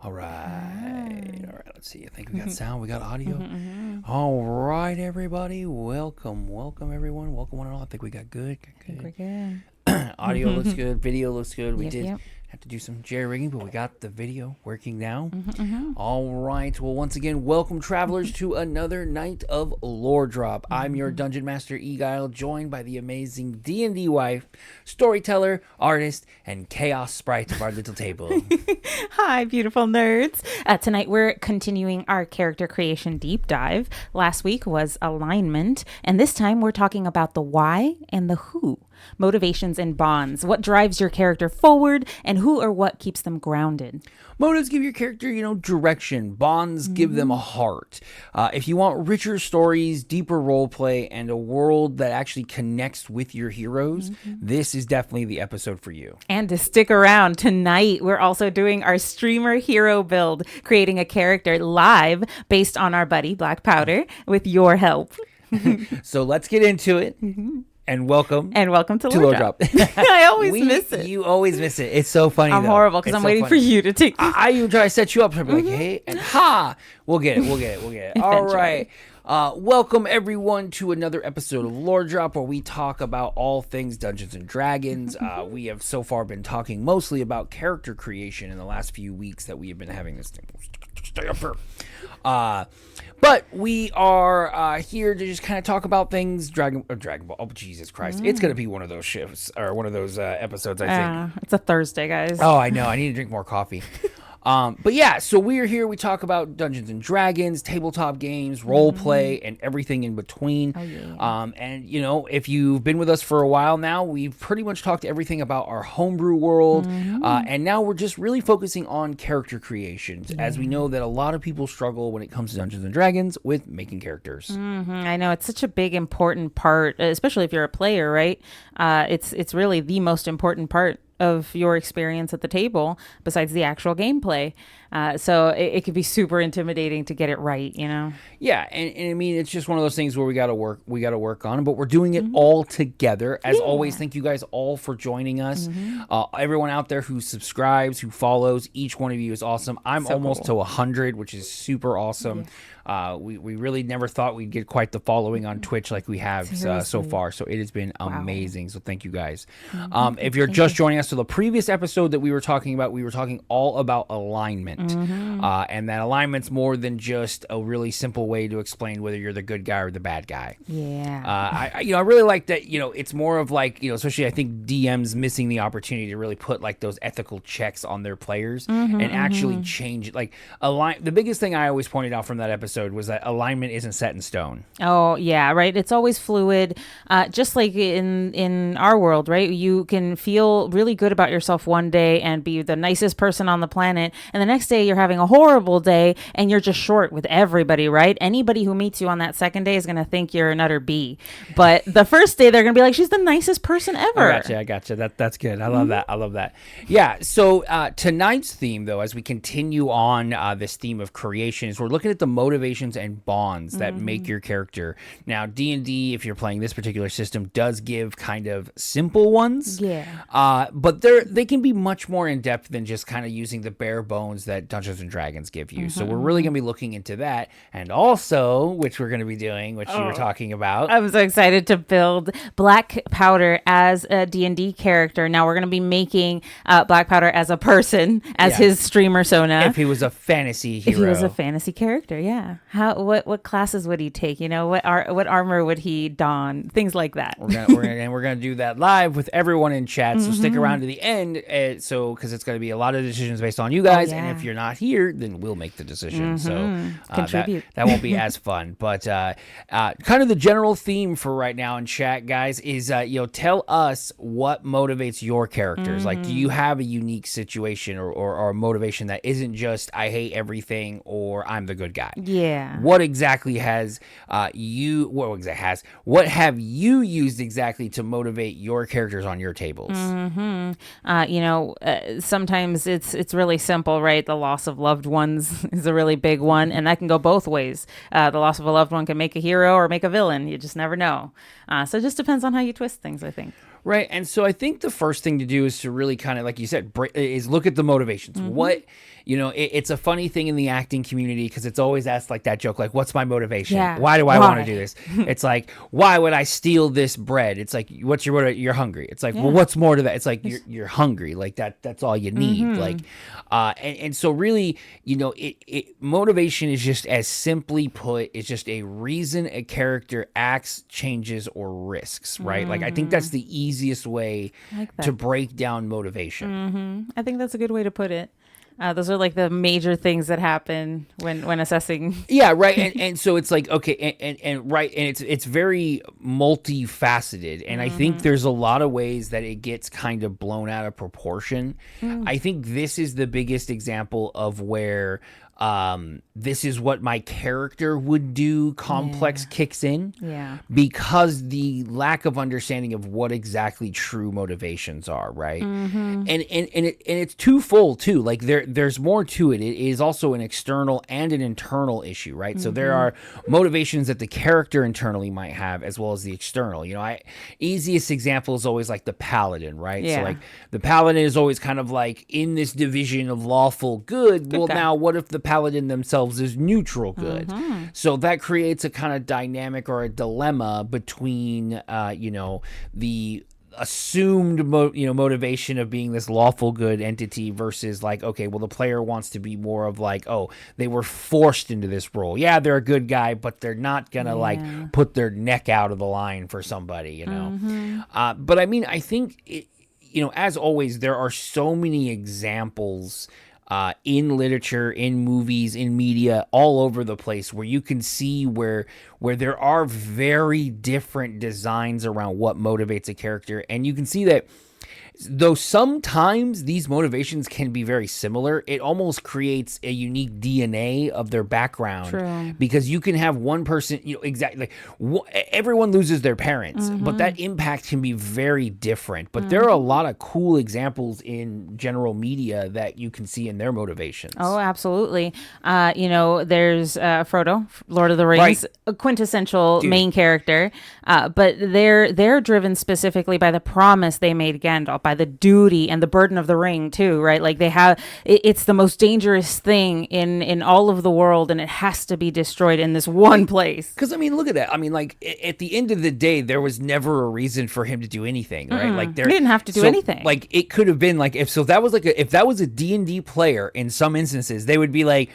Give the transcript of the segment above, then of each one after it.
All right. Let's see. I think we got sound. We got audio. All right, everybody. Welcome, everyone. Welcome one and all. I think we got good. I think we're good. Audio looks good. Video looks good. We Yep, did yep. have to do some jerry rigging, but we got the video working now. All right. Well, once again, welcome, travelers, to another night of Lore Drop. I'm your Dungeon Master Eguile, joined by the amazing DnDWife, storyteller, artist, and chaos sprite of our little table. Hi, beautiful nerds. Tonight we're continuing our character creation deep dive. Last week was alignment, and this time we're talking about the why and the who. Motivations and bonds. What drives your character forward, and who or what keeps them grounded? Motives give your character, direction. Bonds give them a heart. If you want richer stories, deeper roleplay, and a world that actually connects with your heroes, this is definitely the episode for you. And to stick around, tonight we're also doing our streamer hero build, creating a character live based on our buddy Black Powder with your help. So let's get into it. And welcome to Lore Lore Drop. I always miss it. You always miss it. It's so funny. I'm horrible because I'm waiting for you to take this. I even try to set you up. So I'll be like, hey, and ha! We'll get it. All right. Welcome, everyone, to another episode of Lore Drop, where we talk about all things Dungeons and Dragons. We have so far been talking mostly about character creation in the last few weeks that we have been having this thing. Stay up here. But we are here to just kind of talk about things Dragon Ball. Oh, Jesus Christ. It's going to be one of those shifts, or one of those episodes, I think. It's a Thursday, guys. Oh, I know. I need to drink more coffee. But yeah, so we're here. We talk about Dungeons and Dragons, tabletop games, role play, and everything in between. Oh, yeah. And if you've been with us for a while now, we've pretty much talked everything about our homebrew world. And now we're just really focusing on character creations, as we know that a lot of people struggle when it comes to Dungeons and Dragons with making characters. I know it's such a big, important part, especially if you're a player, right? It's really the most important part of your experience at the table besides the actual gameplay. So it could be super intimidating to get it right, Yeah, and I mean, it's just one of those things where we got to work on, but we're doing it all together. As always, thank you guys all for joining us. Everyone out there who subscribes, who follows, each one of you is awesome. I'm almost to 100, which is super awesome. We really never thought we'd get quite the following on Twitch like we have so far. So it has been amazing. So thank you guys. If you're just joining us, so the previous episode that we were talking all about alignment. And that alignment's more than just a really simple way to explain whether you're the good guy or the bad guy. Yeah. I really like that, it's more of like, especially I think DMs missing the opportunity to really put like those ethical checks on their players and actually change it. Like the biggest thing I always pointed out from that episode was that alignment isn't set in stone. Oh, yeah, right. It's always fluid. Just like in our world, right? You can feel really good about yourself one day and be the nicest person on the planet. And the next day you're having a horrible day and you're just short with everybody, right? Anybody who meets you on that second day is going to think you're an utter B. But the first day they're going to be like, she's the nicest person ever. I gotcha. That's good. I love that. Yeah. So tonight's theme, though, as we continue on this theme of creation, is we're looking at the motivations and bonds that make your character. Now, D&D, if you're playing this particular system, does give kind of simple ones. Yeah. But they can be much more in depth than just kind of using the bare bones that Dungeons and Dragons give you. So we're really going to be looking into that, and also, which we're going to be doing, which you were talking about. I'm so excited to build Black Powder as a D&D character. Now we're going to be making Black Powder as a person, as his stream persona. If he was a fantasy hero. If he was a fantasy character, yeah. What classes would he take? What armor would he don? Things like that. We're gonna do that live with everyone in chat. So stick around to the end, because it's going to be a lot of decisions based on you guys. And if you're not here, then we'll make the decision. So contribute. That won't be as fun. But kind of the general theme for right now in chat, guys, is tell us what motivates your characters. Like, do you have a unique situation or a motivation that isn't just I hate everything or I'm the good guy? Yeah. What exactly what have you used exactly to motivate your characters on your tables? Sometimes it's really simple, right? The loss of loved ones is a really big one, and that can go both ways. The loss of a loved one can make a hero or make a villain. You just never know. So it just depends on how you twist things, I think. Right. And so I think the first thing to do is to really kind of, like you said, is look at the motivations. What, it's a funny thing in the acting community because it's always asked like that joke, like, what's my motivation? Yeah. Why do I want to do this? It's like, why would I steal this bread? It's like, what's your motivation? You're hungry. It's like, well, what's more to that? It's like, you're hungry. Like that's all you need. Like, and so really, motivation is just, as simply put, it's just a reason a character acts, changes, or risks, right? Like, I think that's the easiest way to break down motivation. I think that's a good way to put it. Those are like the major things that happen when assessing. Yeah, right. And so it's like, okay, and right, and it's very multifaceted, and I think there's a lot of ways that it gets kind of blown out of proportion. I think this is the biggest example of where this is what my character would do complex kicks in. Yeah. Because the lack of understanding of what exactly true motivations are, right? And it's twofold too. Like there's more to it. It is also an external and an internal issue, right? So there are motivations that the character internally might have as well as the external. Easiest example is always like the paladin, right? Yeah. So like the paladin is always kind of like in this division of lawful good. Well, guy. now what if the paladin themselves is neutral good? So that creates a kind of dynamic or a dilemma between the assumed motivation of being this lawful good entity versus like, okay, well, the player wants to be more of like, oh, they were forced into this role. Yeah, they're a good guy, but they're not gonna like put their neck out of the line for somebody, but I mean, I think as always, there are so many examples in literature, in movies, in media, all over the place, where you can see where there are very different designs around what motivates a character, and you can see that though sometimes these motivations can be very similar, it almost creates a unique DNA of their background. True. Because you can have one person, exactly, everyone loses their parents, but that impact can be very different. But there are a lot of cool examples in general media that you can see in their motivations. Oh, absolutely. There's Frodo, Lord of the Rings, a quintessential main character, but they're driven specifically by the promise they made Gandalf, by the duty and the burden of the ring too, right? Like it's the most dangerous thing in all of the world, and it has to be destroyed in this one place. Because I mean, look at that. I mean, like at the end of the day, there was never a reason for him to do anything, right? Like he didn't have to do anything. Like it could have been like if that was a D&D player, in some instances, they would be like,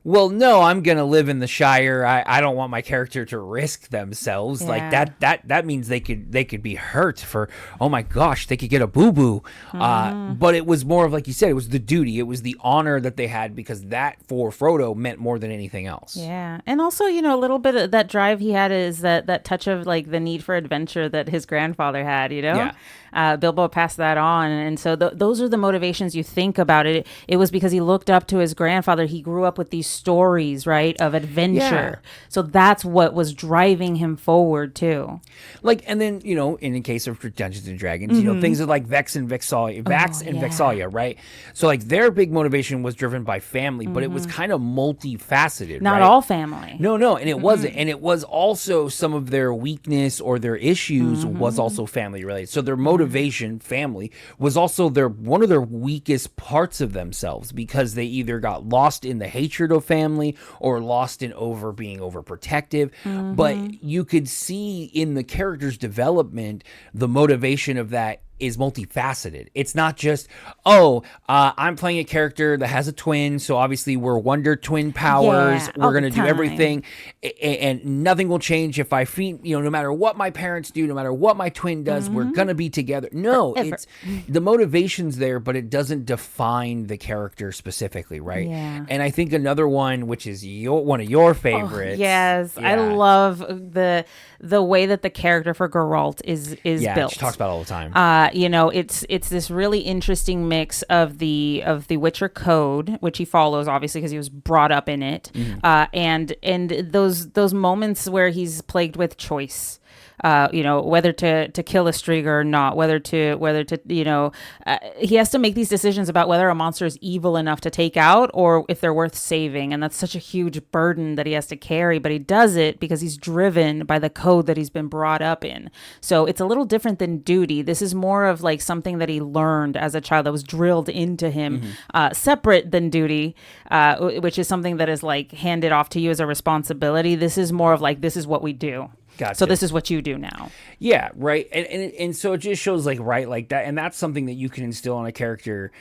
well, no, I'm going to live in the Shire. I don't want my character to risk themselves. Like that means they could be hurt for, oh my gosh, they could get a boo-boo. But it was more of, like you said, it was the duty. It was the honor that they had, because that for Frodo meant more than anything else. Yeah. And also, a little bit of that drive he had is that touch of like the need for adventure that his grandfather had, Yeah. Bilbo passed that on. And so those are the motivations you think about it. It was because he looked up to his grandfather. He grew up with these stories, right, of adventure. Yeah. So that's what was driving him forward too. Like, and then, in the case of Dungeons and Dragons, things like Vex and Vexalia, right? So like their big motivation was driven by family, but it was kind of multifaceted, Not right? all family. No, and it wasn't. And it was also some of their weakness or their issues was also family related. So their motivation, family, was also one of their weakest parts of themselves, because they either got lost in the hatred of family or lost in being overprotective. But you could see in the character's development the motivation of that is multifaceted. It's not just, I'm playing a character that has a twin, so obviously we're Wonder Twin powers. We're going to do everything, and nothing will change if I feed, no matter what my parents do, no matter what my twin does, we're going to be together. No, Forever. It's the motivation's there, but it doesn't define the character specifically, right? Yeah. And I think another one, which is one of your favorites. Yes, I love the way that the character for Geralt is built. She talks about it all the time. it's this really interesting mix of the Witcher code, which he follows obviously because he was brought up in it, and those moments where he's plagued with choice. Whether to kill a Striga or not, whether to he has to make these decisions about whether a monster is evil enough to take out or if they're worth saving. And that's such a huge burden that he has to carry, but he does it because he's driven by the code that he's been brought up in. So it's a little different than duty. This is more of like something that he learned as a child that was drilled into him, separate than duty, which is something that is like handed off to you as a responsibility. This is more of like, this is what we do. Gotcha. So this is what you do now. Yeah, right. And so it just shows like that, and that's something that you can instill on a character,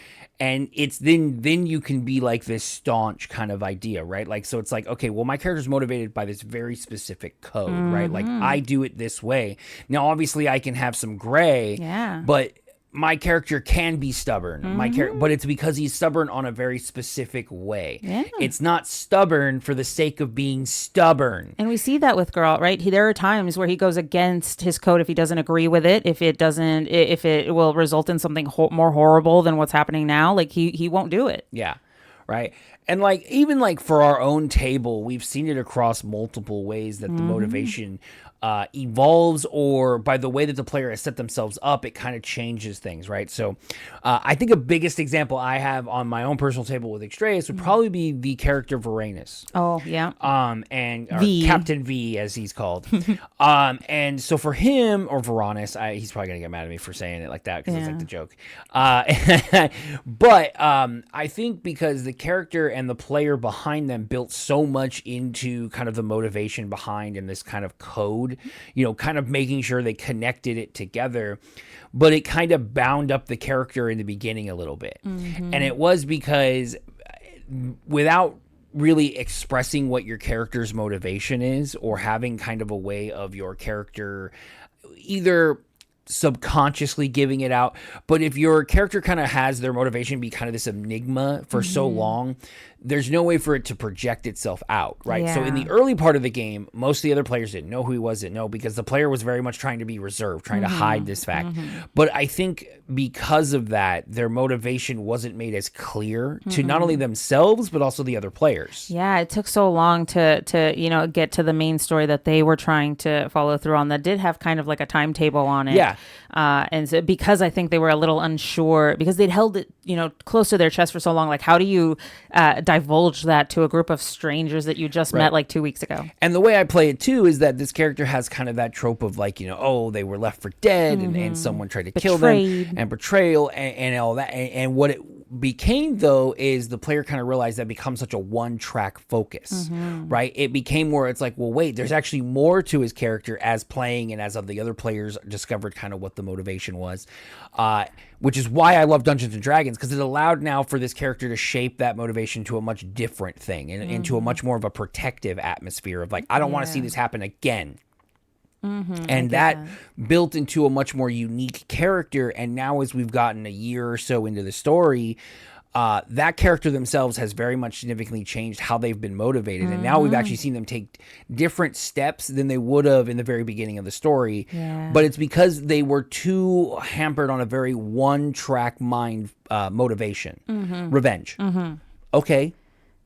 and it's then you can be like this staunch kind of idea, right? Like, so it's like, okay, well, my character's motivated by this very specific code, right? Like, I do it this way. Now, obviously, I can have some gray, but my character can be stubborn. But it's because he's stubborn on a very specific way. Yeah. It's not stubborn for the sake of being stubborn. And we see that with Geralt, right? There are times where he goes against his code if he doesn't agree with it, if it will result in something more horrible than what's happening now. Like he won't do it. Yeah. Right. And like, even like for our own table, we've seen it across multiple ways that the motivation evolves, or by the way that the player has set themselves up, it kind of changes things, right? So I think a biggest example I have on my own personal table with Extraeus would probably be the character Varanus. Oh, yeah. And Captain V, as he's called. And so for him, or Varanus, he's probably going to get mad at me for saying it like that because it's like the joke. But I think because the character and the player behind them built so much into kind of the motivation behind and this kind of code, kind of making sure they connected it together, but it kind of bound up the character in the beginning a little bit. And it was because without really expressing what your character's motivation is, or having kind of a way of your character either subconsciously giving it out, but if your character kind of has their motivation be kind of this enigma for so long, there's no way for it to project itself out, right? So in the early part of the game, most of the other players didn't know who he was, because the player was very much trying to be reserved, trying to hide this fact. But I think because of that, their motivation wasn't made as clear to not only themselves, but also the other players. Yeah, it took so long to get to the main story that they were trying to follow through on, that did have kind of like a timetable on it. Yeah. And so because I think they were a little unsure, because they'd held it, close to their chest for so long, like how do you divulge that to a group of strangers that you just met like 2 weeks ago? And the way I play it too is that this character has kind of that trope of like, they were left for dead and someone tried to kill them, and betrayal and all that. And what it became, though, is the player kind of realized that becomes such a one-track focus, right? It became where it's like, well, wait, there's actually more to his character as playing and as of the other players discovered kind of what the motivation was, which is why I love Dungeons & Dragons, because it allowed now for this character to shape that motivation to a much different thing and into a much more of a protective atmosphere of like, I don't want to see this happen again. And that built into a much more unique character. And now as we've gotten a year or so into the story, that character themselves has very much significantly changed how they've been motivated. And now we've actually seen them take different steps than they would have in the very beginning of the story. But it's because they were too hampered on a very one-track mind motivation. Revenge. Okay.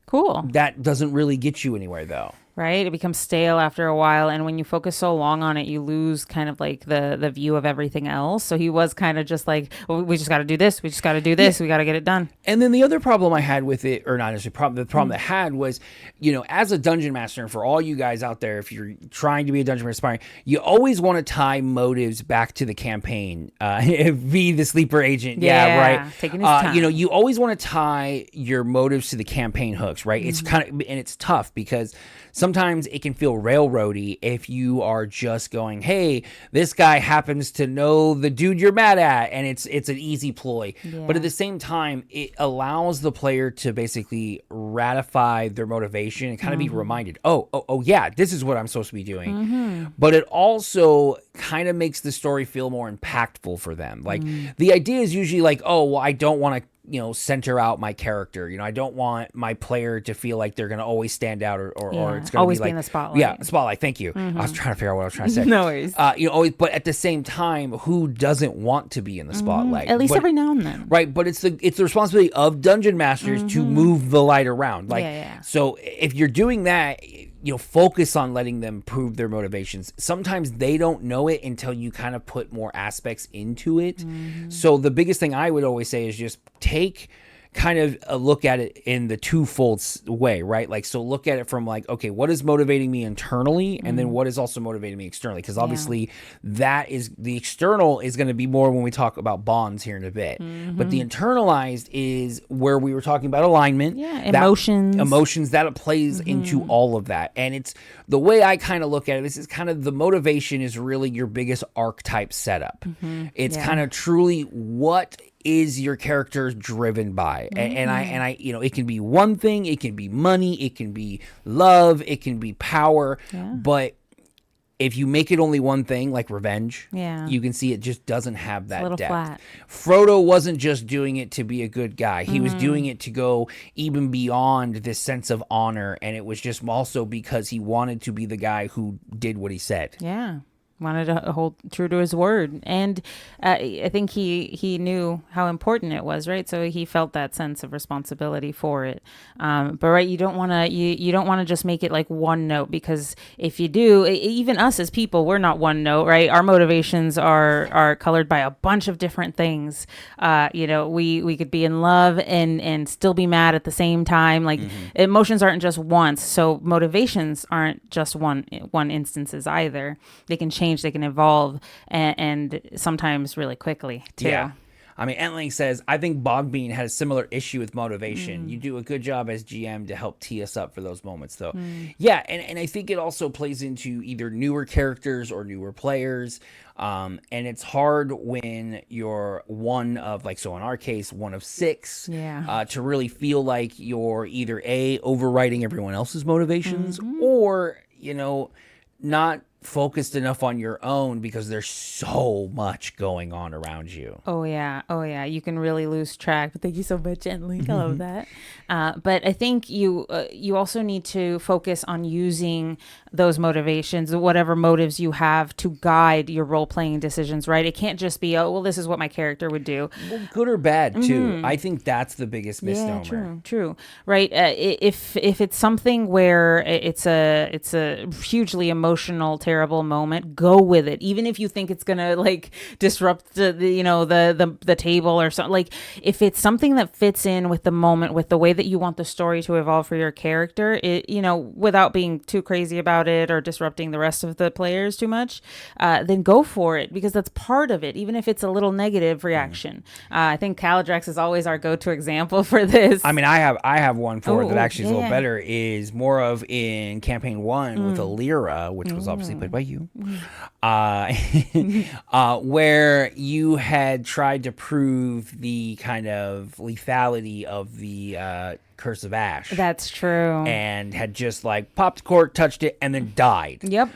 Cool. That doesn't really get you anywhere, though. Right? It becomes stale after a while. And when you focus so long on it, you lose kind of like the view of everything else. So he was kind of just like, well, we just got to do this. We just got to do this. We got to get it done. And then the other problem I had with it, or not necessarily problem, the problem that I had was, as a dungeon master, and for all you guys out there, if you're trying to be a dungeon master aspiring, you always want to tie motives back to the campaign. Be the sleeper agent. Yeah, right. Taking his time. You always want to tie your motives to the campaign hooks, right? It's kind of, and it's tough because sometimes it can feel railroady if you are just going, hey, this guy happens to know the dude you're mad at, and it's an easy ploy. But at the same time, it allows the player to basically ratify their motivation and kind of be reminded, oh, yeah, this is what I'm supposed to be doing. But it also kind of makes the story feel more impactful for them. Like the idea is usually like, oh, well, I don't want to center out my character. I don't want my player to feel like they're going to always stand out or it's going to always be like in the spotlight. Yeah, spotlight. Thank you. I was trying to figure out what I was trying to say. No worries. Always, but at the same time, who doesn't want to be in the spotlight? At least every now and then. Right, but it's the responsibility of dungeon masters to move the light around. So if you're doing that, focus on letting them prove their motivations. Sometimes they don't know it until you kind of put more aspects into it. So the biggest thing I would always say is just take kind of a look at it in the twofold way, right? Like, so look at it from like, okay, what is motivating me internally, and then what is also motivating me externally? Because obviously that is, the external is going to be more when we talk about bonds here in a bit, but the internalized is where we were talking about alignment, emotions that it plays into all of that. And it's the way I kind of look at it. This is kind of the motivation is really your biggest archetype setup. It's kind of truly what is your character driven by? And I, it can be one thing, it can be money, it can be love, it can be power, but if you make it only one thing, like revenge, you can see it just doesn't have that depth. Flat. Frodo wasn't just doing it to be a good guy. He was doing it to go even beyond this sense of honor, and it was just also because he wanted to be the guy who did what he said. Yeah. Wanted to hold true to his word, and I think he knew how important it was, right? So he felt that sense of responsibility for it. But right, you don't want to you don't want to just make it like one note, because if you do, even us as people, we're not one note, right? Our motivations are colored by a bunch of different things. We could be in love and still be mad at the same time. Like emotions aren't just once, so motivations aren't just one instances either. They can change, they can evolve, and sometimes really quickly too. Yeah. I mean, Entling says, I think Bogbean had a similar issue with motivation. You do a good job as GM to help tee us up for those moments, though. Yeah, and I think it also plays into either newer characters or newer players. And it's hard when you're one of, like, so in our case, one of 6, to really feel like you're either A, overriding everyone else's motivations, or, not focused enough on your own because there's so much going on around you. Oh yeah, you can really lose track. But thank you so much, Entling. I love that. But I think you also need to focus on using those motivations, whatever motives you have, to guide your role-playing decisions, right? It can't just be, oh, well, this is what my character would do. Well, good or bad too. I think that's the biggest misnomer. Yeah, true. Right. If it's something where it's a hugely emotional, terrible moment, go with it, even if you think it's gonna like disrupt the table or something. Like, if it's something that fits in with the moment, with the way that you want the story to evolve for your character, without being too crazy about it or disrupting the rest of the players too much, then go for it, because that's part of it, even if it's a little negative reaction. I think Caladrax is always our go-to example for this. I mean, I have one for it that actually is a little better. Is more of in campaign 1 with Alira, which was obviously played by you, where you had tried to prove the kind of lethality of the Curse of Ash. That's true. And had just like popped the cork, touched it, and then died. Yep.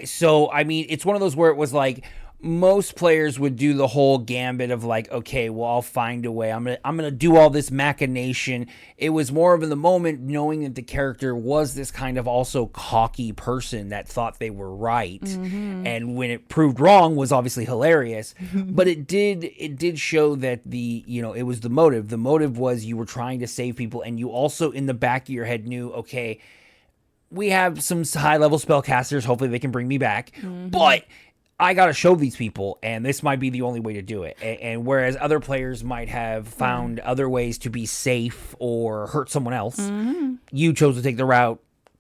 So, I mean, it's one of those where it was like, most players would do the whole gambit of like, okay, well, I'll find a way. I'm gonna do all this machination. It was more of in the moment, knowing that the character was this kind of also cocky person that thought they were right, and when it proved wrong, was obviously hilarious. But it did show that it was the motive. The motive was you were trying to save people, and you also in the back of your head knew, okay, we have some high level spellcasters. Hopefully, they can bring me back, but I got to show these people, and this might be the only way to do it. And whereas other players might have found other ways to be safe or hurt someone else, you chose to take the route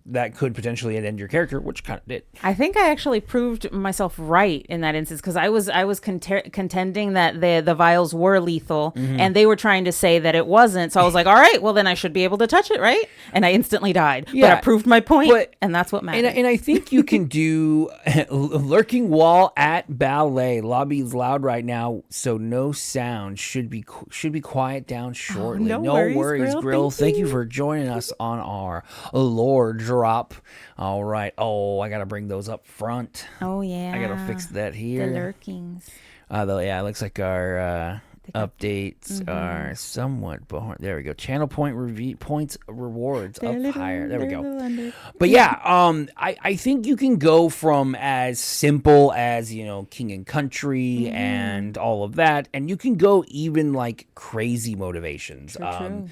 that could potentially end your character, which kind of did. I think I actually proved myself right in that instance, because I was contending that the vials were lethal, and they were trying to say that it wasn't. So I was like, all right, well then I should be able to touch it, right? And I instantly died. Yeah, but I proved my point, and that's what matters. And I think you can do lurking wall at ballet. Lobby's loud right now, so no sound. Should be quiet down shortly. No worries, Grill. Thank you for joining us on our lore drop. All right. Oh, I gotta bring those up front. Oh yeah. I gotta fix that here. The lurkings. It looks like our updates are somewhat behind. There we go. Channel points rewards up higher. There we go. But yeah, I think you can go from as simple as, king and country and all of that, and you can go even like crazy motivations. True.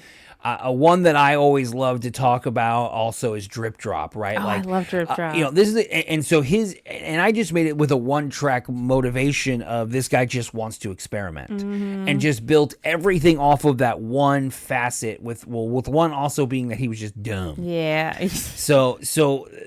One that I always love to talk about also is drip drop, right? Oh, I love drip drop. This is and so and I just made it with a one-track motivation of this guy just wants to experiment and just built everything off of that one facet with one also being that he was just dumb. Yeah. So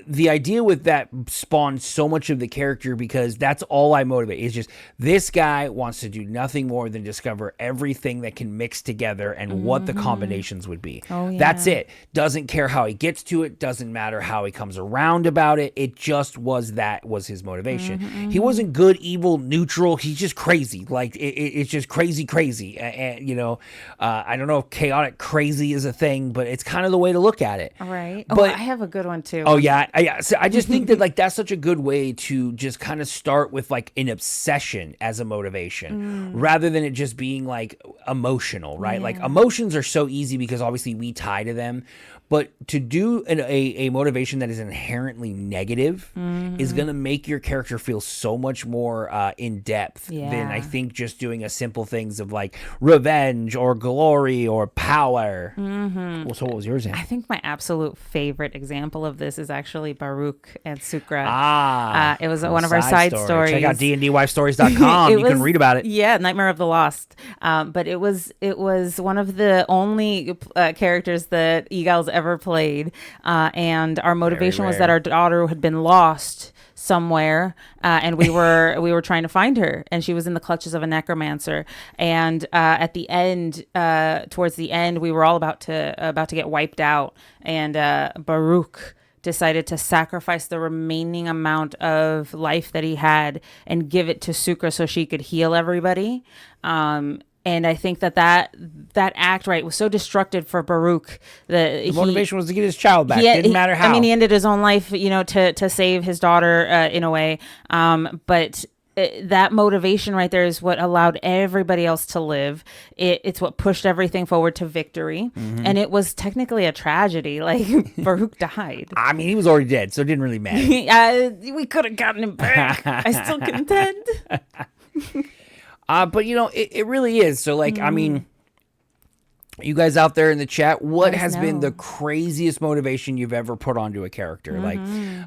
the idea with that spawned so much of the character because that's all I motivate. It's just this guy wants to do nothing more than discover everything that can mix together and what the combinations would be. Oh, yeah. That's it. Doesn't care how he gets to it. Doesn't matter how he comes around about it. It just was his motivation. He wasn't good, evil, neutral. He's just crazy. Like it's just crazy. And I don't know if chaotic crazy is a thing, but it's kind of the way to look at it. All right. But I have a good one too. Oh yeah. So I just think that like that's such a good way to just kind of start with like an obsession as a motivation rather than it just being like emotional, right? Yeah. Like emotions are so easy because obviously we tie to them, but to do a motivation that is inherently negative is going to make your character feel so much more in depth than I think just doing a simple things of like revenge or glory or power. Well, so what was yours, Anne? I think my absolute favorite example of this is actually Baruch and Sukra. It was one of our side stories. Check out DnDWifestories.com. You can read about it. Yeah, Nightmare of the Lost. But it was one of the only characters that Eguile's ever played, and our motivation was that our daughter had been lost somewhere, and we were trying to find her, and she was in the clutches of a necromancer. And at the end, towards the end, we were all about to get wiped out, and Baruch decided to sacrifice the remaining amount of life that he had and give it to Sukra so she could heal everybody. And I think that act, right, was so destructive for Baruch. The motivation was to get his child back. Didn't matter how. I mean, he ended his own life, to save his daughter in a way. But that motivation right there is what allowed everybody else to live. It's what pushed everything forward to victory. And it was technically a tragedy. Like, Baruch died. I mean, he was already dead, so it didn't really matter. We could have gotten him back. I still contend. But it really is. So like, I mean, you guys out there in the chat, what has been the craziest motivation you've ever put onto a character? Like,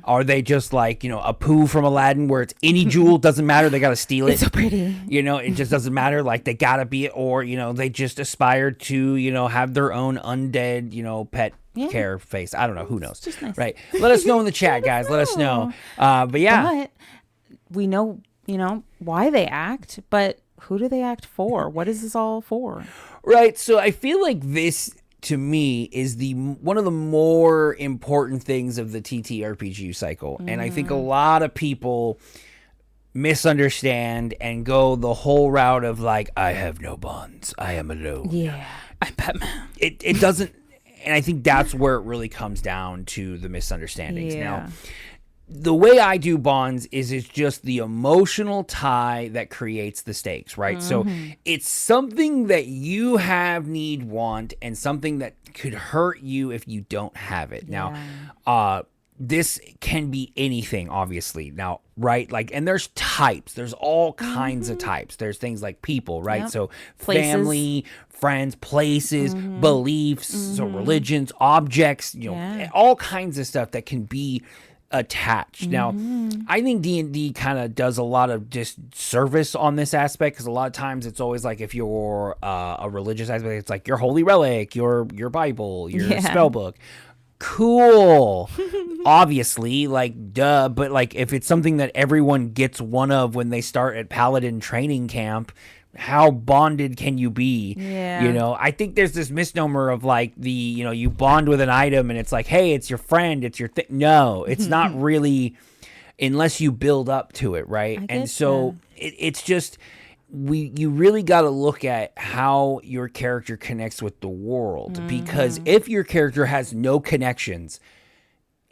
are they just like, a poo from Aladdin where it's any jewel, doesn't matter, they got to steal it. It's so pretty. It just doesn't matter. Like they got to be it. Or, they just aspire to, have their own undead, pet care face. I don't know. Who knows? It's just nice. Right. Let us know in the chat, guys. Let us know. But yeah. But we know, why they act, but who do they act for? What is this all for? Right. So I feel like this, to me, is one of the more important things of the TTRPG cycle. And I think a lot of people misunderstand and go the whole route of like, I have no bonds. I am alone. Yeah. I'm Batman. It doesn't. And I think that's where it really comes down to the misunderstandings. Yeah. Now, the way I do bonds is it's just the emotional tie that creates the stakes, right? So it's something that you have, need, want, and something that could hurt you if you don't have it. Yeah. Now, this can be anything, obviously. Now, right? Like, and there's types. There's all kinds of types. There's things like people, right? Yep. So Places. Family, friends, places, beliefs, so religions, objects, all kinds of stuff that can be attached. Now, I think D&D kind of does a lot of just service on this aspect, because a lot of times it's always like, if you're a religious aspect, it's like your holy relic, your Bible, your spell book. Cool. Obviously, like, duh. But like, if it's something that everyone gets one of when they start at Paladin training camp, how bonded can you be? Yeah. I think there's this misnomer of like you bond with an item and it's like, hey, it's your friend, it's your thing. No, it's not really, unless you build up to it, right? And so it's just, you really got to look at how your character connects with the world, because if your character has no connections,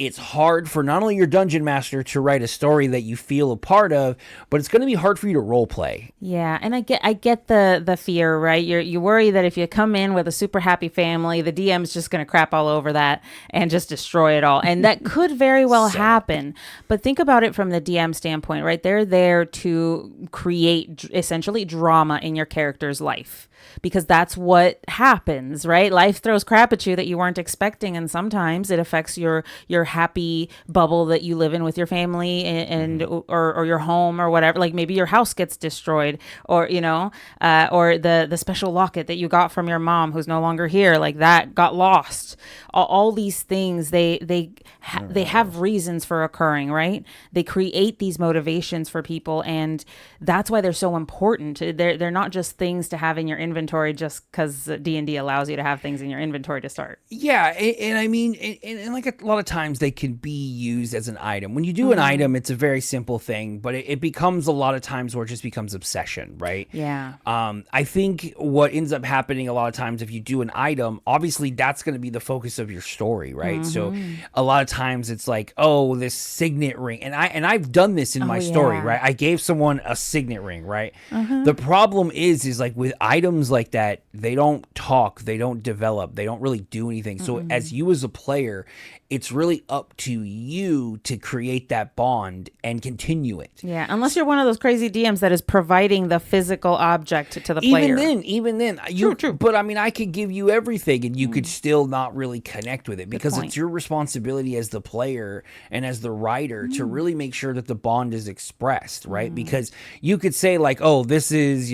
it's hard for not only your dungeon master to write a story that you feel a part of, but it's going to be hard for you to role play. Yeah, and I get the fear, right? You worry that if you come in with a super happy family, the DM's just going to crap all over that and just destroy it all. And that could very well happen. But think about it from the DM standpoint, right? They're there to create essentially drama in your character's life. Because that's what happens, right? Life throws crap at you that you weren't expecting, and sometimes it affects your happy bubble that you live in with your family and or your home or whatever. Like maybe your house gets destroyed, or or the special locket that you got from your mom who's no longer here, like that got lost. All these things they have reasons for occurring, right? They create these motivations for people, and that's why they're so important. They're not just things to have in your inventory just because D&D allows you to have things in your inventory to start. Yeah, and I mean, and like a lot of times they can be used as an item. When you do an item, it's a very simple thing, but it becomes a lot of times where it just becomes obsession, right? Yeah. I think what ends up happening a lot of times if you do an item, obviously that's going to be the focus of your story, right? So a lot of times it's like, oh, this signet ring, and I've done this in my story, right? I gave someone a signet ring, right? The problem is like with items like that, they don't talk, they don't develop, they don't really do anything. So as you as a player, it's really up to you to create that bond and continue it. Yeah, unless you're one of those crazy DMs that is providing the physical object to the player. Even then, true. But I mean, I could give you everything and you could still not really connect with it, because it's your responsibility as the player and as the writer to really make sure that the bond is expressed, right? Because you could say like, oh, this is,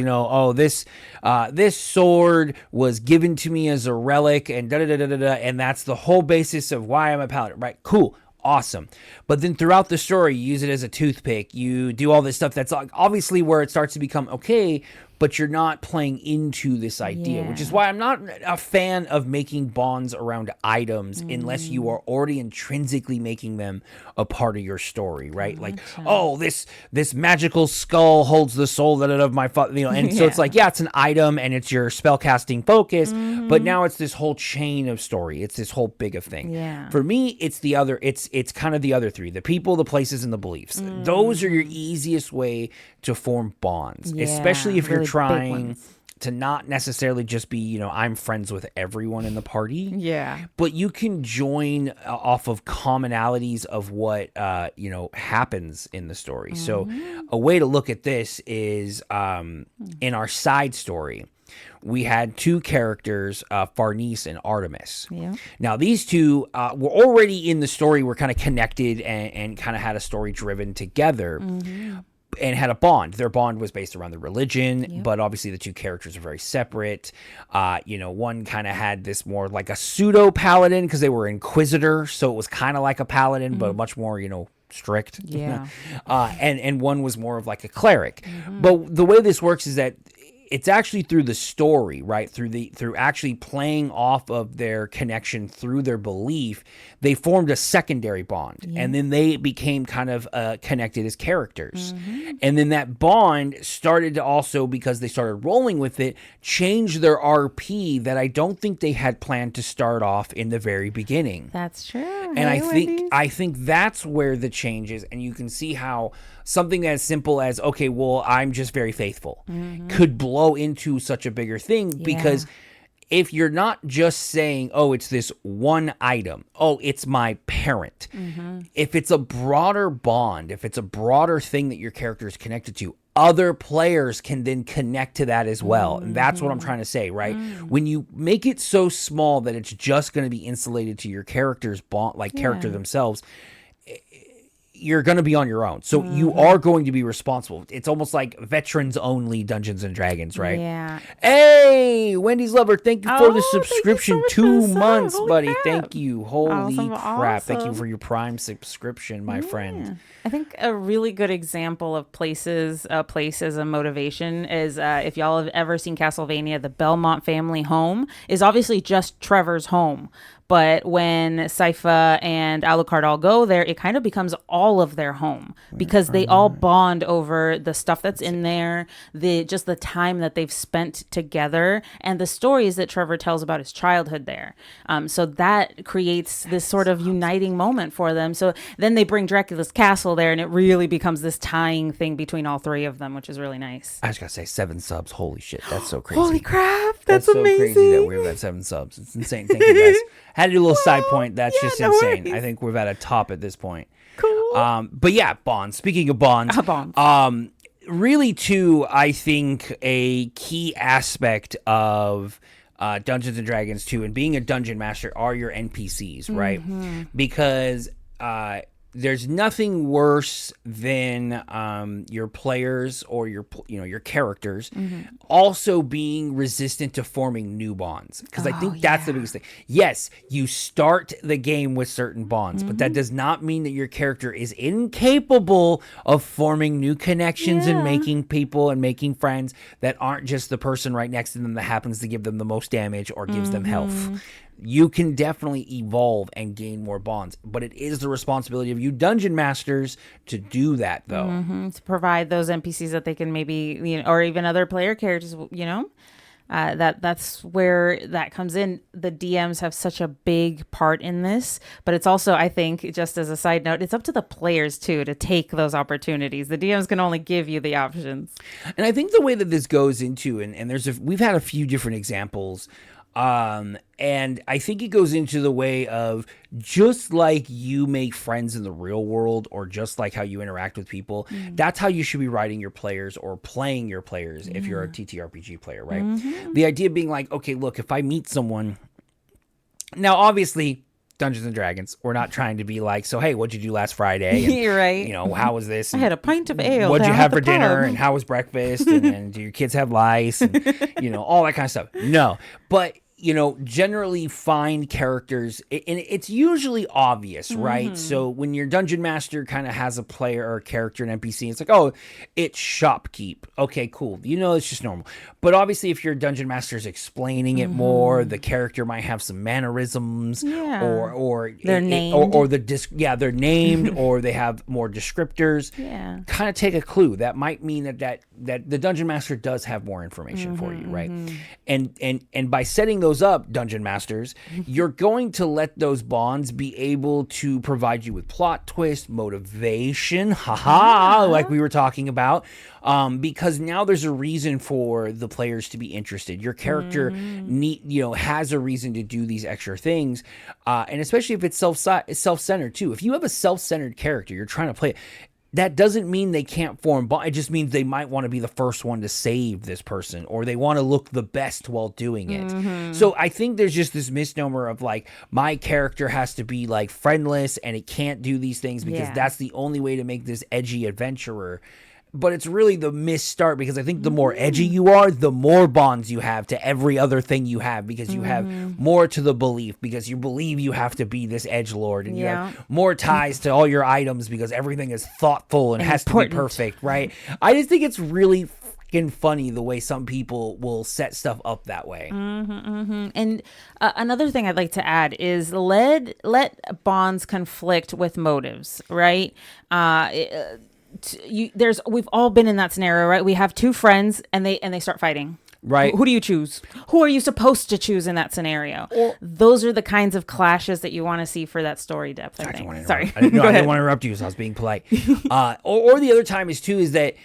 this sword was given to me as a relic and da-da-da-da-da, and that's the whole basis of why I'm a paladin, right? Cool. Awesome. But then throughout the story, you use it as a toothpick. You do all this stuff that's obviously where it starts to become okay, but you're not playing into this idea, which is why I'm not a fan of making bonds around items unless you are already intrinsically making them a part of your story, right? Like, oh, this magical skull holds the soul of my father, and so it's like, it's an item and it's your spellcasting focus, but now it's this whole chain of story. It's this whole big of thing. Yeah. For me, it's kind of the other three: the people, the places, and the beliefs. Those are your easiest way to form bonds, especially if you're trying to not necessarily just be, I'm friends with everyone in the party. Yeah. But you can join off of commonalities of what, happens in the story. So a way to look at this is in our side story, we had two characters, Farnese and Artemis. Yeah. Now, these two were already in the story, were kind of connected and kind of had a story driven together. And had a bond. Their bond was based around the religion, but obviously the two characters are very separate. One kind of had this more like a pseudo paladin because they were inquisitor, so it was kind of like a paladin, but much more, strict. Yeah. And one was more of like a cleric. But the way this works is that it's actually through the story, right? Through actually playing off of their connection through their belief, they formed a secondary bond, and then they became kind of connected as characters. And then that bond started to also, because they started rolling with it, change their RP that I don't think they had planned to start off in the very beginning. That's true. And I think that's where the change is, and you can see how something as simple as, okay, well, I'm just very faithful, could blow into such a bigger thing, because if you're not just saying, oh, it's this one item, oh, it's my parent. If it's a broader bond, if it's a broader thing that your character is connected to, other players can then connect to that as well. And that's what I'm trying to say, right? When you make it so small that it's just going to be insulated to your character's bond, like character themselves, you're going to be on your own. So you are going to be responsible. It's almost like veterans only Dungeons and Dragons, right? Yeah. Hey, Wendy's Lover, thank you for the subscription. 2 months, buddy. Crap. Thank you. Holy crap. Awesome. Thank you for your Prime subscription, my friend. I think a really good example of place as a motivation is if y'all have ever seen Castlevania, the Belmont family home is obviously just Trevor's home. But when Sypha and Alucard all go there, it kind of becomes all of their home because they all bond over the stuff that's in there, just the time that they've spent together, and the stories that Trevor tells about his childhood there. So that creates this sort of uniting moment for them. So then they bring Dracula's castle there, and it really becomes this tying thing between all three of them, which is really nice. I just gotta say, 7 subs. Holy shit, that's so crazy. Holy crap, that's so amazing. Crazy that we're at 7 subs. It's insane. Thank you guys. Had to do a little side point. That's just no insane. worries. I think we're at a top at this point. Cool. But yeah, bonds. Speaking of bonds, really too, I think a key aspect of Dungeons and Dragons too, and being a dungeon master, are your NPCs, right? Because there's nothing worse than your players or your characters also being resistant to forming new bonds, because I think that's the biggest thing. Yes, you start the game with certain bonds, but that does not mean that your character is incapable of forming new connections and making people and making friends that aren't just the person right next to them that happens to give them the most damage or gives them health. You can definitely evolve and gain more bonds, but it is the responsibility of you dungeon masters to do that, though. To provide those NPCs that they can maybe, or even other player characters, that's where that comes in. The DMs have such a big part in this, but it's also, I think, just as a side note, it's up to the players too to take those opportunities. The DMs can only give you the options. And I think the way that this goes into, and we've had a few different examples. And I think it goes into the way of, just like you make friends in the real world, or just like how you interact with people, that's how you should be writing your players or playing your players if you're a TTRPG player, right? The idea being like, okay, look, if I meet someone, now obviously Dungeons and Dragons, we're not trying to be like, so hey, what'd you do last Friday? And, You're right. How was this? I had a pint of ale. What'd you down have at for the dinner? pub. And how was breakfast? And do your kids have lice? And, all that kind of stuff. No, but generally find characters, and it's usually obvious, right? So when your dungeon master kind of has a player or a character, an NPC, it's like, oh, it's shopkeep. Okay, cool. It's just normal. But obviously, if your dungeon master is explaining it more, the character might have some mannerisms, or they're named, or they're named, or they have more descriptors. Yeah, kind of take a clue. That might mean that the dungeon master does have more information for you, right? And by setting those up, dungeon masters, you're going to let those bonds be able to provide you with plot twist, motivation, like we were talking about, because now there's a reason for the players to be interested. Your character has a reason to do these extra things, and especially if it's self-centered too. If you have a self-centered character, you're trying to play it, that doesn't mean they can't form bonds. It just means they might want to be the first one to save this person, or they want to look the best while doing it. So I think there's just this misnomer of like, my character has to be like friendless and it can't do these things because that's the only way to make this edgy adventurer. But it's really the misstart, because I think the more edgy you are, the more bonds you have to every other thing you have, because you have more to the belief, because you believe you have to be this edgelord, and you have more ties to all your items because everything is thoughtful and has to be perfect, right? I just think it's really fucking funny the way some people will set stuff up that way. And another thing I'd like to add is let bonds conflict with motives, right? We've all been in that scenario, right? We have two friends and they start fighting. Right. Who do you choose? Who are you supposed to choose in that scenario? Those are the kinds of clashes that you want to see for that story depth, I think. Sorry. I didn't want to interrupt you, so I was being polite. Or the other time is that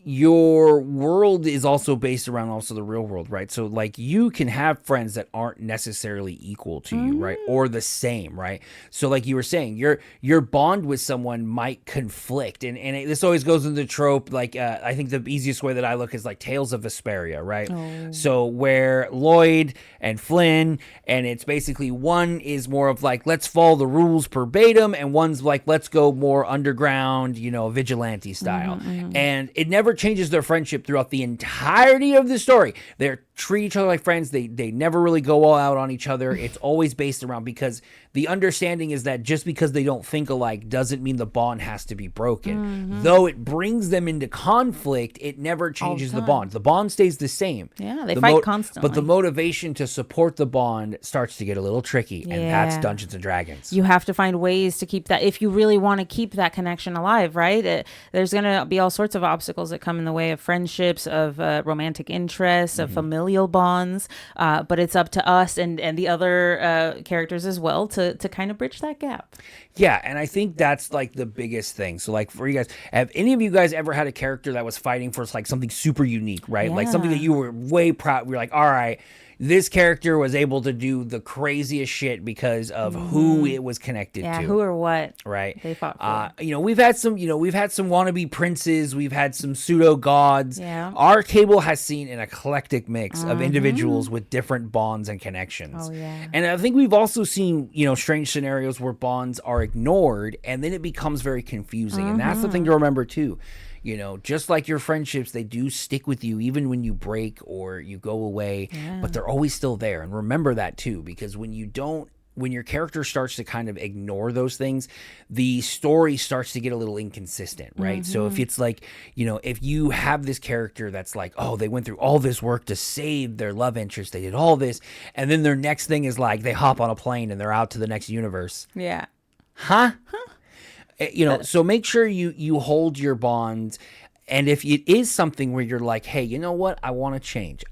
your world is also based around also the real world, right? So like, you can have friends that aren't necessarily equal to you, right? Or the same, right? So like you were saying, your bond with someone might conflict, and this always goes into the trope. Like I think the easiest way that I look is like Tales of Vesperia, right? So where Lloyd and Flynn, and it's basically one is more of like, let's follow the rules verbatim, and one's like, let's go more underground, vigilante style. And it never changes their friendship throughout the entirety of the story. They're treat each other like friends. They never really go all out on each other. It's always based around, because the understanding is that just because they don't think alike doesn't mean the bond has to be broken. Though it brings them into conflict, it never changes the bond. The bond stays the same. Yeah, they fight constantly. But the motivation to support the bond starts to get a little tricky, and that's Dungeons and Dragons. You have to find ways to keep that, if you really want to keep that connection alive, right? There's going to be all sorts of obstacles that come in the way of friendships, of romantic interests, of familial bonds, but it's up to us and the other characters as well to kind of bridge that gap. Yeah, and I think that's like the biggest thing. So like for you guys, have any of you guys ever had a character that was fighting for like something super unique, right? Like something that you were way proud, you're like, all right, this character was able to do the craziest shit because of who it was connected to. Yeah, who or what. Right. They fought for. We've had some wannabe princes, we've had some pseudo gods. Yeah. Our table has seen an eclectic mix of individuals with different bonds and connections. Oh, yeah. And I think we've also seen, strange scenarios where bonds are ignored, and then it becomes very confusing. And that's the thing to remember too. Just like your friendships, they do stick with you even when you break or you go away, but they're always still there. And remember that too, because when your character starts to kind of ignore those things, the story starts to get a little inconsistent, right? So if it's like, if you have this character that's like, oh, they went through all this work to save their love interest, they did all this, and then their next thing is like they hop on a plane and they're out to the next universe. Yeah. Huh? So make sure you hold your bonds. And if it is something where you're like, hey, you know what? I want to change.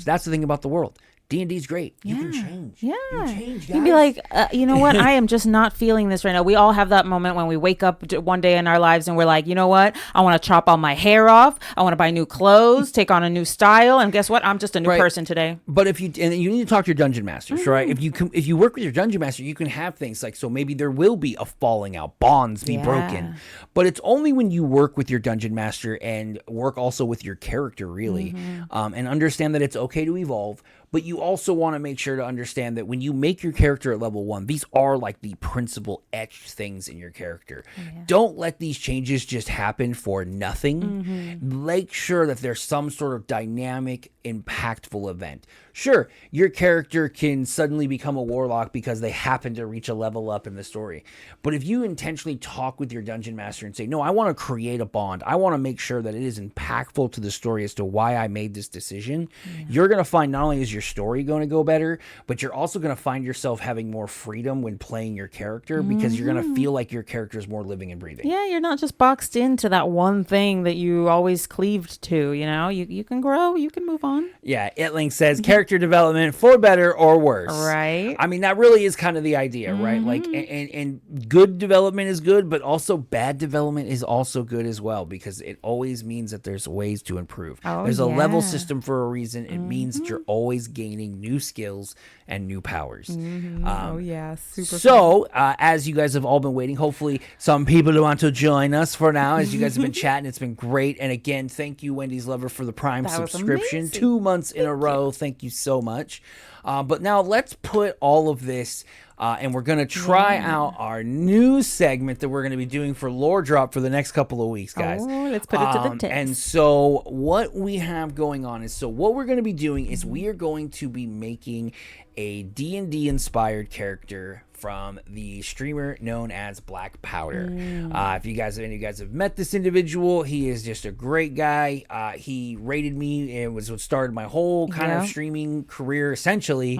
That's the thing about the world. D&D's great. You can change. Yeah. You can change, guys. You'd be like, you know what? I am just not feeling this right now. We all have that moment when we wake up one day in our lives and we're like, you know what? I want to chop all my hair off. I want to buy new clothes, take on a new style. And guess what? I'm just a new person today. But you need to talk to your dungeon masters, right? If you work with your dungeon master, you can have things like, so maybe there will be a falling out, bonds be broken. But it's only when you work with your dungeon master and work also with your character, really, and understand that it's okay to evolve. But you also want to make sure to understand that when you make your character at level 1, these are like the principal etched things in your character. Don't let these changes just happen for nothing. Make sure that there's some sort of dynamic, impactful event. Sure, your character can suddenly become a warlock because they happen to reach a level up in the story. But if you intentionally talk with your dungeon master and say, no, I want to create a bond, I want to make sure that it is impactful to the story as to why I made this decision, you're going to find not only is your story going to go better, but you're also going to find yourself having more freedom when playing your character because you're going to feel like your character is more living and breathing. Yeah, you're not just boxed into that one thing that you always cleaved to, you can grow, you can move on. Yeah, Itling says character development for better or worse. Right. I mean, that really is kind of the idea, right? Like, and good development is good, but also bad development is also good as well, because it always means that there's ways to improve. There's a level system for a reason. It means that you're always gaining new skills and new powers. Super so as you guys have all been waiting, hopefully some people who want to join us for now, as you guys have been chatting, it's been great. And again, thank you, Wendy's Lover, for the Prime subscription. 2 months in a row. Thank you so much. But now let's put all of this and we're going to try out our new segment that we're going to be doing for Lore Drop for the next couple of weeks, guys. Oh, let's put it to the test. And so what we have going on is, so what we're going to be doing is we are going to be making a D&D inspired character from the streamer known as Black Powder. If any of you guys have met this individual, he is just a great guy. He rated me and was what started my whole kind of streaming career, essentially,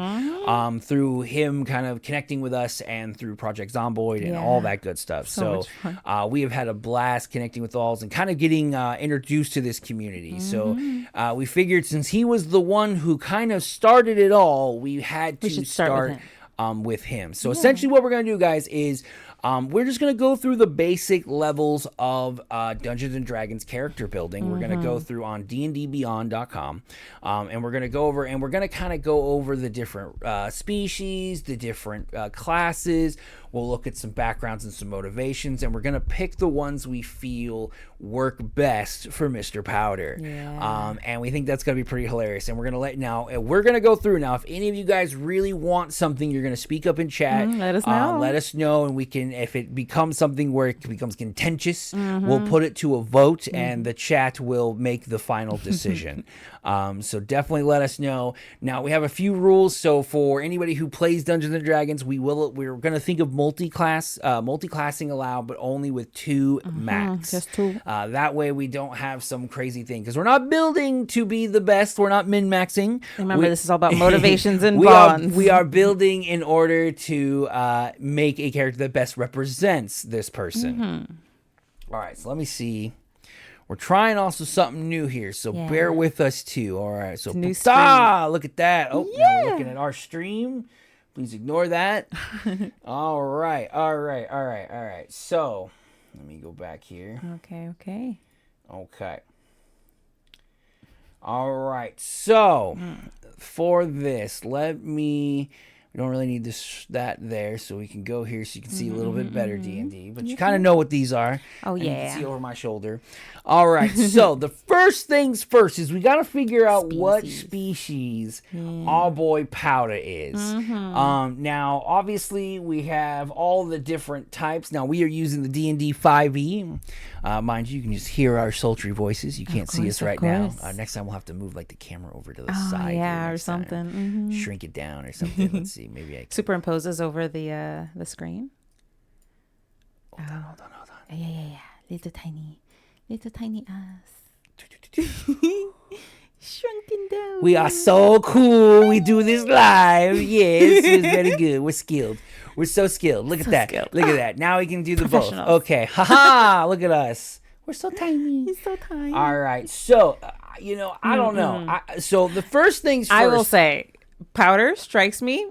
through him kind of connecting with us and through Project Zomboid and all that good stuff. So we have had a blast connecting with alls and kind of getting introduced to this community. So we figured, since he was the one who kind of started it all, we had to start with him. So essentially what we're going to do, guys, is we're just going to go through the basic levels of Dungeons and Dragons character building. We're going to go through on dndbeyond.com, and we're going to go over, and we're going to kind of go over the different species, the different classes. We'll look at some backgrounds and some motivations, and we're going to pick the ones we feel work best for Mr. Powder. And we think that's going to be pretty hilarious. And we're going to go through now. If any of you guys really want something, you're going to speak up in chat. Let us know. Let us know, and we can if it becomes something where it becomes contentious, we'll put it to a vote, and the chat will make the final decision. So definitely let us know. Now we have a few rules. So for anybody who plays Dungeons and Dragons, we're going to think of multi-classing allowed, but only with 2 max. Just 2. That way we don't have some crazy thing, because we're not building to be the best. We're not min-maxing. Remember, this is all about motivations and bonds. We are building in order to make a character that best represents this person. All right, so let me see. We're trying also something new here, so bear with us too. All right, so look at that. Oh, now we're looking at our stream. Please ignore that. All right. So let me go back here. Okay. All right. So for this, we don't really need that there, so we can go here so you can see a little bit better D&D. But you kind of know what these are. Oh, and yeah. You can see over my shoulder. All right, so the first things first is we got to figure out what species our boy Powder is. Now, obviously, we have all the different types. Now, we are using the D&D 5e. Mind you can just hear our sultry voices. You can't see us right now. Next time, we'll have to move like the camera over to the side. Yeah, or something. Shrink it down or something. Let's see. Maybe I can. Superimposes over the screen. Hold on. Yeah. Little tiny us. Shrunken down. We are so cool. We do this live. Yes, it's very good. We're skilled. We're so skilled. Look at that. Skilled. Look at that. Now we can do the both. Okay. Ha. Look at us. We're so tiny. He's so tiny. All right. So, I don't know. So the first things first. I will say, Powder strikes me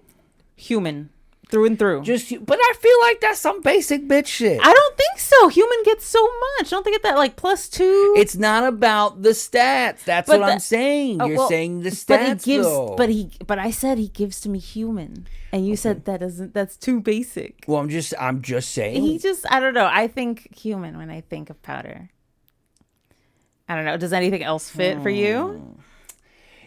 human through and through. But I feel like that's some basic bitch shit. I don't think so. Human gets so much. Don't they get that like +2? It's not about the stats. That's what I'm saying. You're saying the stats, though. But I said he gives to me human, and you said that's too basic. Well, I'm just saying. I don't know. I think human when I think of Powder. I don't know. Does anything else fit for you?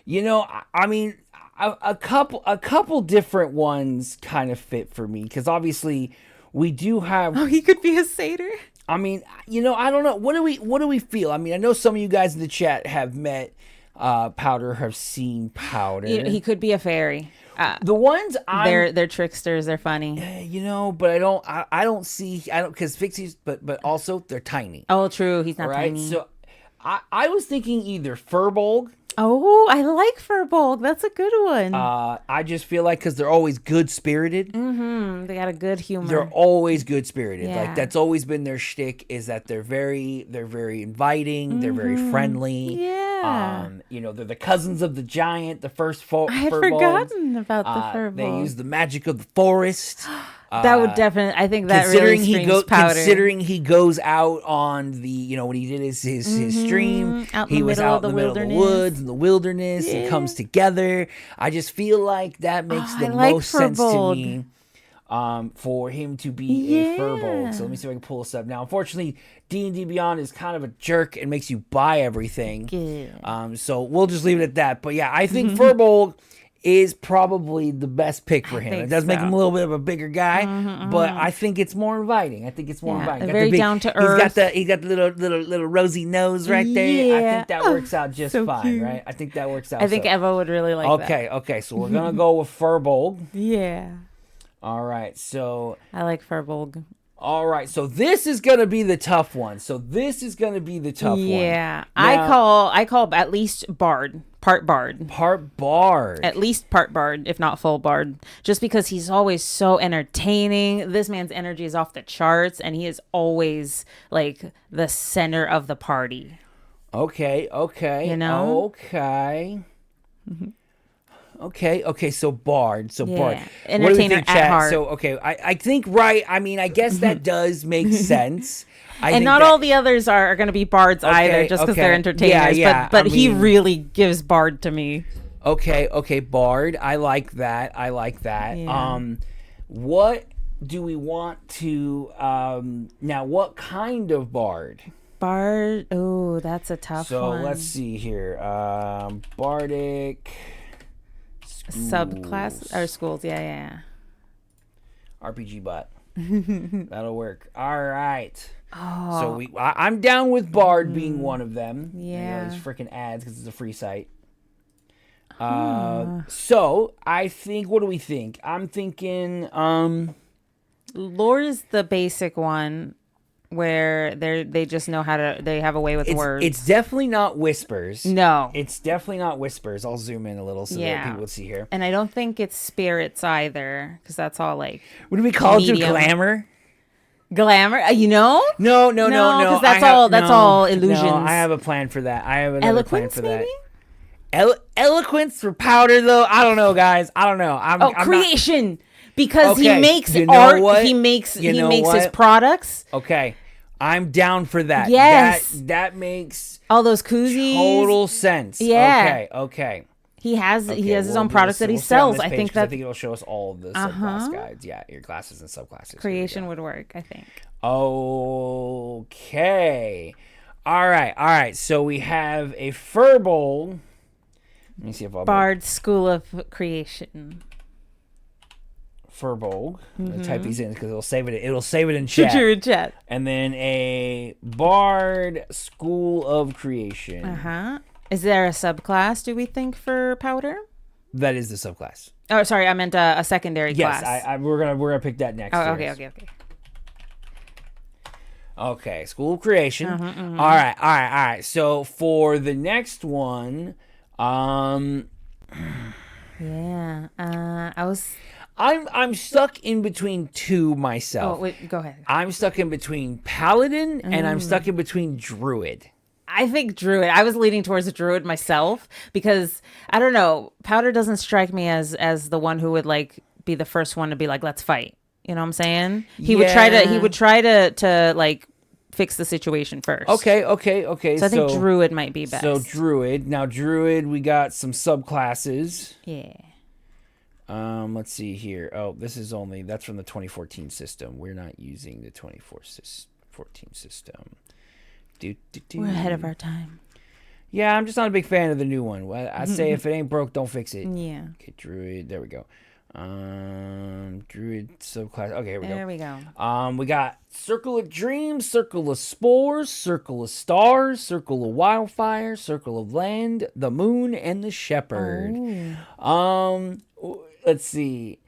I mean, a couple different ones kind of fit for me, because obviously we do have. Oh, he could be a satyr. I mean, I don't know. What do we feel? I mean, I know some of you guys in the chat have met Powder, have seen Powder. He could be a fairy. The ones they're tricksters. They're funny. But I don't see because pixies, but also they're tiny. Oh, true. He's not tiny. So I was thinking either Furbolg. Oh, I like Furbolg. That's a good one. I just feel like because they're always good spirited. They got a good humor. They're always good spirited. Yeah. Like that's always been their shtick, is that they're very inviting. They're very friendly. Yeah. They're the cousins of the giant. The first I had forgotten about the Furbolg. They use the magic of the forest. That would definitely. I think that really screams Powder. Considering he goes out on the, when he did his stream, he was out in the middle of the woods and the wilderness and comes together. I just feel like that makes the most sense to me. For him to be a Furbolg. So let me see if I can pull this up. Now, unfortunately, D&D Beyond is kind of a jerk and makes you buy everything. Yeah. So we'll just leave it at that. But yeah, I think Furbolg is probably the best pick for him. It does make him a little bit of a bigger guy, but I think it's more inviting. Inviting. Very down to earth. He's got the little rosy nose right there. Yeah. I think that works out just fine, cute. right? I think that works out. I think Eva would really like that. Okay. So we're gonna go with Furbolg. Yeah. All right. So I like Furbolg. All right. So this is gonna be the tough one. Yeah. Now, I call at least Bard. Part Bard. At least part Bard, if not full Bard. Just because he's always so entertaining. This man's energy is off the charts, and he is always like the center of the party. Okay. Okay. So Bard. Bard. Entertainer at heart. So, I think, right. I mean, I guess that does make sense. And not all the others are going to be bards either, just because they're entertainers. Yeah, but he really gives bard to me. Okay, bard. I like that. Yeah. What do we want to now? What kind of bard? Bard. Oh, that's a tough one. So let's see here. Bardic subclass or schools. Yeah. RPG bot. That'll work. All right. Oh. So I'm down with Bard being one of them. Yeah. These freaking ads because it's a free site. So I think, what do we think? I'm thinking, Lore is the basic one where they just know they have a way with words. It's definitely not whispers. No. It's definitely not whispers. I'll zoom in a little so that people will see here. And I don't think it's spirits either, because that's all like. Would we call it glamour? Glamour, No. Because that's all illusions. No, I have a plan for that. I have another Eloquence, plan for maybe? that. Eloquence for Powder, though. I don't know, guys. I don't know. I'm creation. Because he makes you know art. what? He makes what? his products. Okay, I'm down for that. Yes, that makes all those koozies total sense. Yeah. Okay. He has his own products that he sells. I think it'll show us all of the subclass guides. Yeah, your classes and subclasses. Creation would work, I think. Okay. All right. So we have a Furbolg. Let me see if I'll Bard School of Creation. Furbolg. I'm gonna type these in because it'll save it in chat. True chat. And then a Bard School of Creation. Is there a subclass, do we think, for Powder? That is the subclass. Oh, sorry, I meant a secondary class. Yes, we're gonna pick that next. Oh, okay. Okay, School of Creation. All right. So for the next one, I'm stuck in between two myself. Oh, wait, go ahead. I'm stuck in between Paladin and I'm stuck in between Druid. I think Druid. I was leaning towards a Druid myself because I don't know. Powder doesn't strike me as the one who would like be the first one to be like, let's fight. You know what I'm saying? He would try to like fix the situation first. Okay. So I think Druid might be best. So Druid. Now Druid, we got some subclasses. Yeah. Let's see here. Oh, that's from the 2014 system. We're not using the 2014 system. We're ahead of our time. Yeah, I'm just not a big fan of the new one. I say if it ain't broke, don't fix it. Yeah. Okay, Druid. There we go. Druid subclass. Okay, here we go. There we go. We got Circle of Dreams, Circle of Spores, Circle of Stars, Circle of Wildfire, Circle of Land, the Moon, and the Shepherd. Let's see.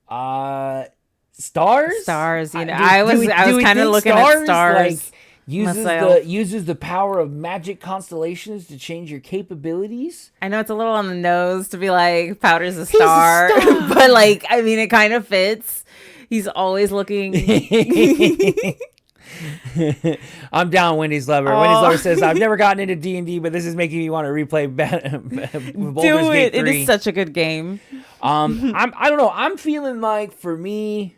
Stars. Stars. You know, I was kind of looking at stars. Like, uses the power of magic constellations to change your capabilities. I know it's a little on the nose to be like Powder's a star. But like, I mean, it kind of fits. He's always looking. I'm down. Wendy's Lover. Wendy's Lover says, "I've never gotten into D&D, but this is making me want to replay Baldur's Gate 3. It is such a good game. I don't know. I'm feeling like for me.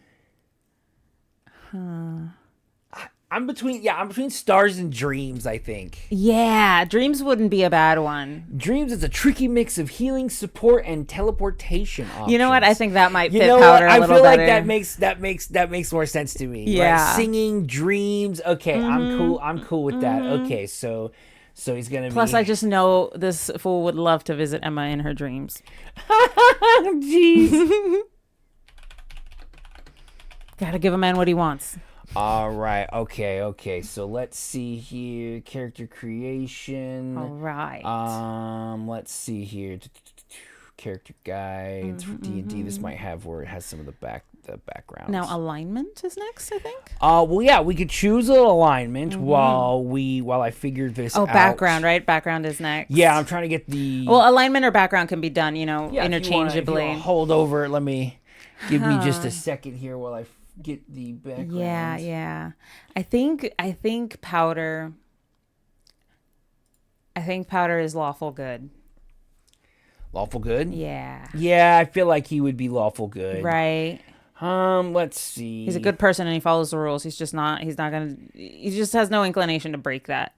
I'm between Stars and Dreams, I think. Yeah, Dreams wouldn't be a bad one. Dreams is a tricky mix of healing, support, and teleportation options. You know what? I think that might fit Powder a little better. I feel like that makes more sense to me. Yeah. Right? Singing, Dreams. Okay, I'm cool with that. Okay, so he's going to be... Plus, I just know this fool would love to visit Emma in her dreams. Jeez. Gotta give a man what he wants. All right. Okay. So let's see here. Character creation. All right. Let's see here. Character guides for D&D. This might have where it has some of the backgrounds. Now alignment is next, I think. Well, yeah, we could choose an alignment while I figure this out. Oh, background, right? Background is next. Yeah, I'm trying to get the... Well, alignment or background can be done, interchangeably. If you wanna hold over, give me just a second here while I get the background. Yeah. I think Powder is lawful good. Lawful good? Yeah. Yeah, I feel like he would be lawful good. Right. Let's see. He's a good person and he follows the rules. He just has no inclination to break that.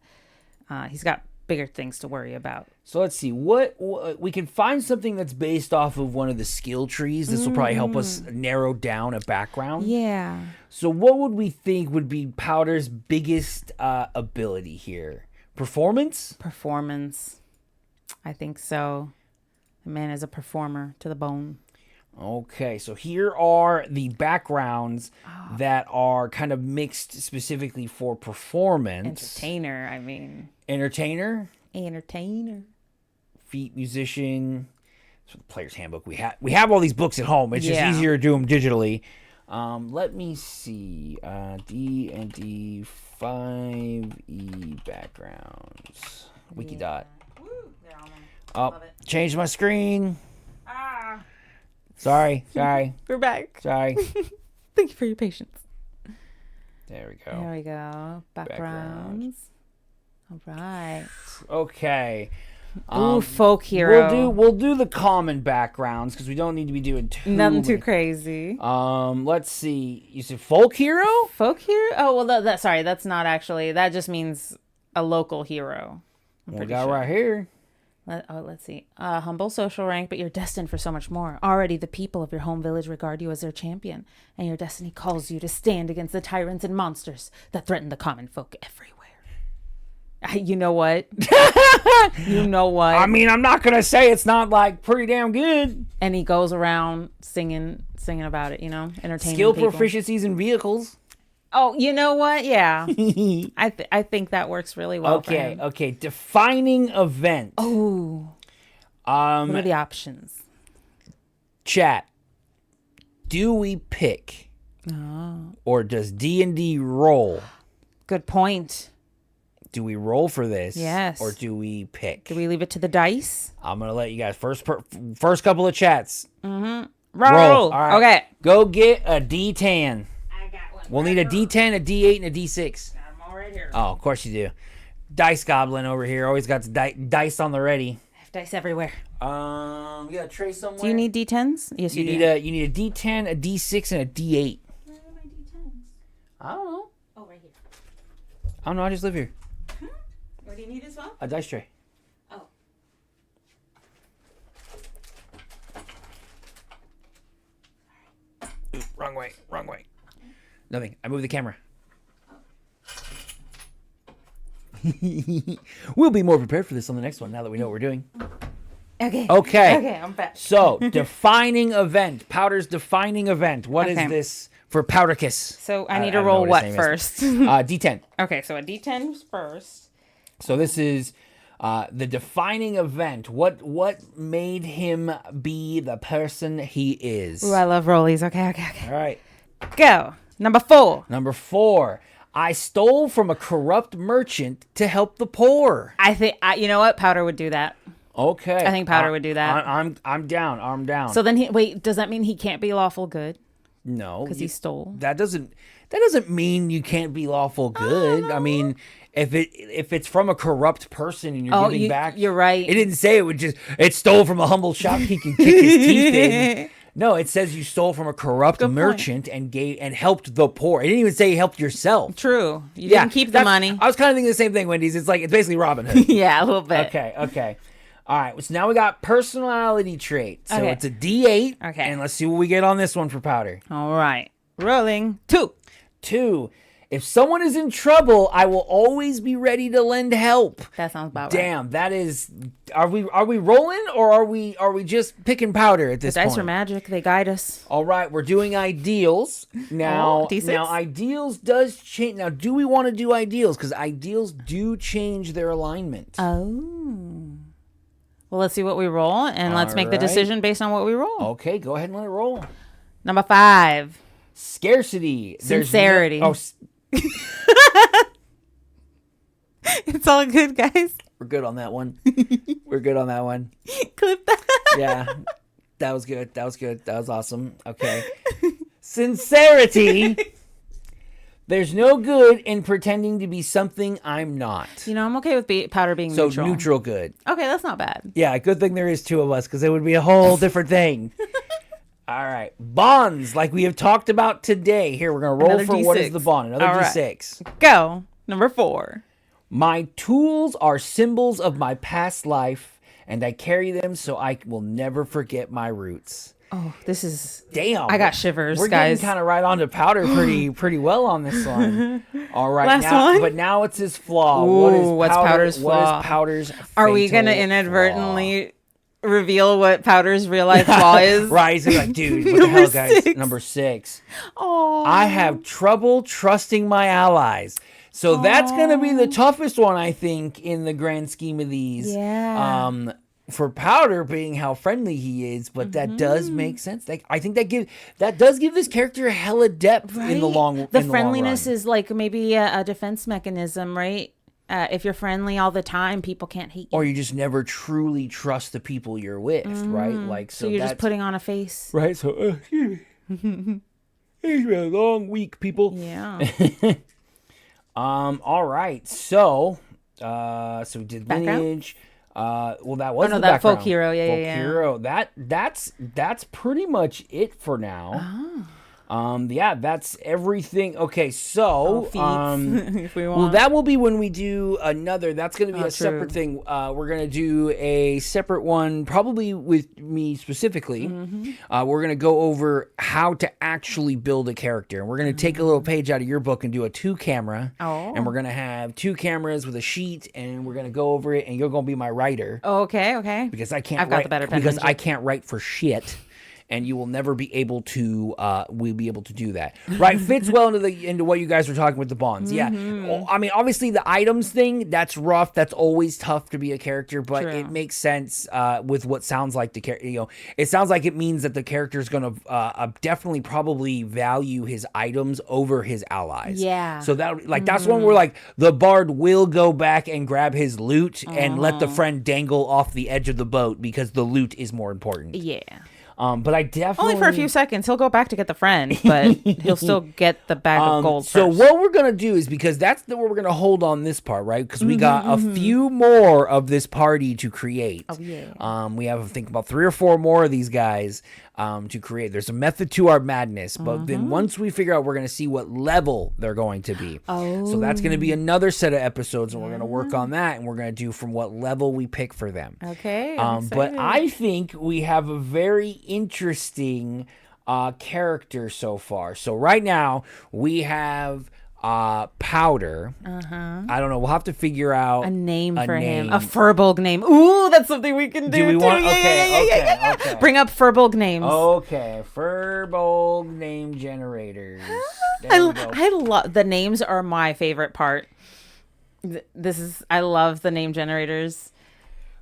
He's got bigger things to worry about. So let's see what we can find something that's based off of one of the skill trees. This will probably help us narrow down a background. Yeah. So what would we think would be Powder's biggest ability here? Performance? I think so. The man is a performer to the bone. Okay, so here are the backgrounds that are kind of mixed specifically for performance. Entertainer, I mean. Entertainer. Feat musician. So the player's handbook. We have all these books at home. It's just easier to do them digitally. Let me see. D&D 5e backgrounds. Wikidot. Woo, they're on there. Oh, changed my screen. Sorry. We're back. Sorry. Thank you for your patience. There we go. There we go. Backgrounds. All right. Okay. Ooh, folk hero. We'll do the common backgrounds because we don't need to be doing nothing too crazy. Let's see. You said folk hero? Folk hero? Oh well, sorry, that's not actually. That just means a local hero. We got right here. Let's see. Humble social rank, but you're destined for so much more. Already the people of your home village regard you as their champion, and your destiny calls you to stand against the tyrants and monsters that threaten the common folk everywhere. You know what? You know what? I mean, I'm not going to say it's not, like, pretty damn good. And he goes around singing about it, you know? Entertaining Skill people. proficiencies in vehicles. Oh, you know what? Yeah. I think that works really well for him. Okay. Defining event. Oh. What are the options? Chat. Do we pick? Or does D&D roll? Good point. Do we roll for this? Yes. Or do we pick? Do we leave it to the dice? I'm going to let you guys first couple of chats. Roll. All right. Okay. Go get a D10. I got one. We'll need a D10, a D8, and a D6. I'm all right here. Oh, of course you do. Dice Goblin over here. Always got the dice on the ready. I have dice everywhere. You got a tray somewhere? Do you need D10s? Yes, you do. You need a D10, a D6, and a D8. Where are my D10s? I don't know. Oh, right here. I don't know. I just live here. What do you need as well? A dice tray. Oh. Ooh, wrong way. Nothing. I moved the camera. We'll be more prepared for this on the next one now that we know what we're doing. Okay. Okay, I'm back. So, defining event. Powder's defining event. What is this for Powderkiss? So, I need to roll what first? D10. Okay, so a D10 first. So, this is the defining event. What made him be the person he is? Ooh, I love rollies. Okay. All right. Go. Number 4. Number 4. I stole from a corrupt merchant to help the poor. I think, you know what? Powder would do that. Okay. I think Powder would do that. I'm down. So then does that mean he can't be lawful good? No. Because he stole? That doesn't mean you can't be lawful good. I mean, if it's from a corrupt person and you're giving back. You're right. It didn't say it stole from a humble shopkeeper and kick his teeth in. No, it says you stole from a corrupt merchant and helped the poor. It didn't even say you helped yourself. True. You didn't keep the money. I was kind of thinking the same thing, Wendy's. It's basically Robin Hood. Yeah, a little bit. Okay. All right. So now we got personality trait. So it's a D8. Okay. And let's see what we get on this one for Powder. All right. Rolling. 2. If someone is in trouble, I will always be ready to lend help. That sounds about right. Damn, that is. Are we rolling or are we just picking Powder at this point? The dice are magic. They guide us. All right, we're doing ideals now. D6? Now ideals does change. Now, do we want to do ideals? Because ideals do change their alignment. Oh. Well, let's see what we roll, and let's make the decision based on what we roll. Okay, go ahead and let it roll. Number 5. Scarcity. Sincerity. It's all good, guys. We're good on that one. Clip that. Yeah. That was good. That was awesome. Okay. Sincerity. There's no good in pretending to be something I'm not. You know, I'm okay with Powder being neutral. So neutral good. Okay, that's not bad. Yeah, good thing there is 2 of us because it would be a whole different thing. All right. Bonds, like we have talked about today. Here, we're going to roll Another for D6. what is the bond. Another All D6. Right. Go. Number 4. My tools are symbols of my past life, and I carry them so I will never forget my roots. Oh, this is... Damn. I got shivers, We're guys. getting kind of right on to Powder pretty well on this one. All right. Last one? But now it's his flaw. Ooh, what's Powder's flaw? What is Powder's Are we going to fatal inadvertently reveal what Powder's real life flaw is. Right, he's like, dude, what the hell, guys? 6. Number 6. Oh, I have trouble trusting my allies. So that's going to be the toughest one, I think, in the grand scheme of these. Yeah. For Powder being how friendly he is, but that does make sense. I think that does give this character hella depth in the long. The friendliness is like maybe a defense mechanism, right? If you're friendly all the time, people can't hate you. Or you just never truly trust the people you're with, right? Like so you're just putting on a face, right? So it's been a long week, people. Yeah. All right. So we did Background? Lineage. Well, that was that background. folk hero. Yeah, folk yeah. hero. That's pretty much it for now. Yeah, that's everything. Okay, so if we want. well, that will be when we do another. That's going to be a true. separate thing. We're going to do a separate one, probably with me specifically. We're going to go over how to actually build a character, and we're going to take a little page out of your book and do a 2-camera. And we're going to have 2 cameras with a sheet, and we're going to go over it, and you're going to be my writer. Okay. Because I can't. I've got the better pen because than you. I can't write for shit. And you will never be able to. We'll be able to do that, right? Fits well into what you guys were talking with the bonds. Yeah, I mean, obviously the items thing, that's rough. That's always tough to be a character, but True. it makes sense with what sounds like the character. You know, it sounds like it means that the character is going to definitely probably value his items over his allies. Yeah. So that's one where like the bard will go back and grab his loot and let the friend dangle off the edge of the boat because the loot is more important. Yeah. But I definitely Only for a few seconds. He'll go back to get the friend, but he'll still get the bag of gold So first. what we're gonna do is, because that's where we're gonna hold on this part, right? Because we got a few more of this party to create. Oh, yeah. We have, I think, about 3 or 4 more of these guys to create. There's a method to our madness, but then once we figure out, we're gonna see what level they're going to be. So that's gonna be another set of episodes, and we're gonna work on that, and we're gonna do from what level we pick for them. Okay. But I think we have a very interesting character so far. So right now we have Powder. I don't know. We'll have to figure out a name for him. A Furbolg name. Ooh, that's something we can do. Do we want? too. Okay. Bring up Furbolg names. Okay, Furbolg name generators. There we go. I love the names. Are my favorite part. I love the name generators.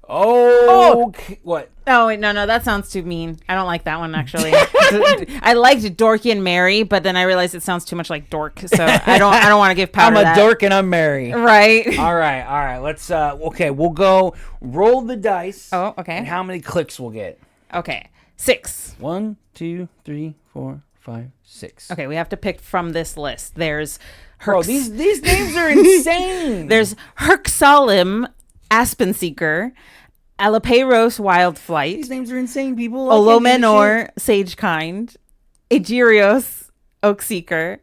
Okay. What? Oh wait, no, that sounds too mean. I don't like that one actually. I liked Dorky and Mary, but then I realized it sounds too much like dork, so I don't want to give Powder I'm a that. dork and I'm Mary. Right. All right. Let's okay, we'll go roll the dice. Oh, okay. And how many clicks we'll get? Okay. 6. 1, 2, 3, 4, 5, 6. Okay, we have to pick from this list. There's Bro, these names are insane. There's Herxalim, Aspen Seeker, Alapeiros, Wild Flight, These names are insane, people. Olomenor, Sagekind, Aegirios, Oak Seeker,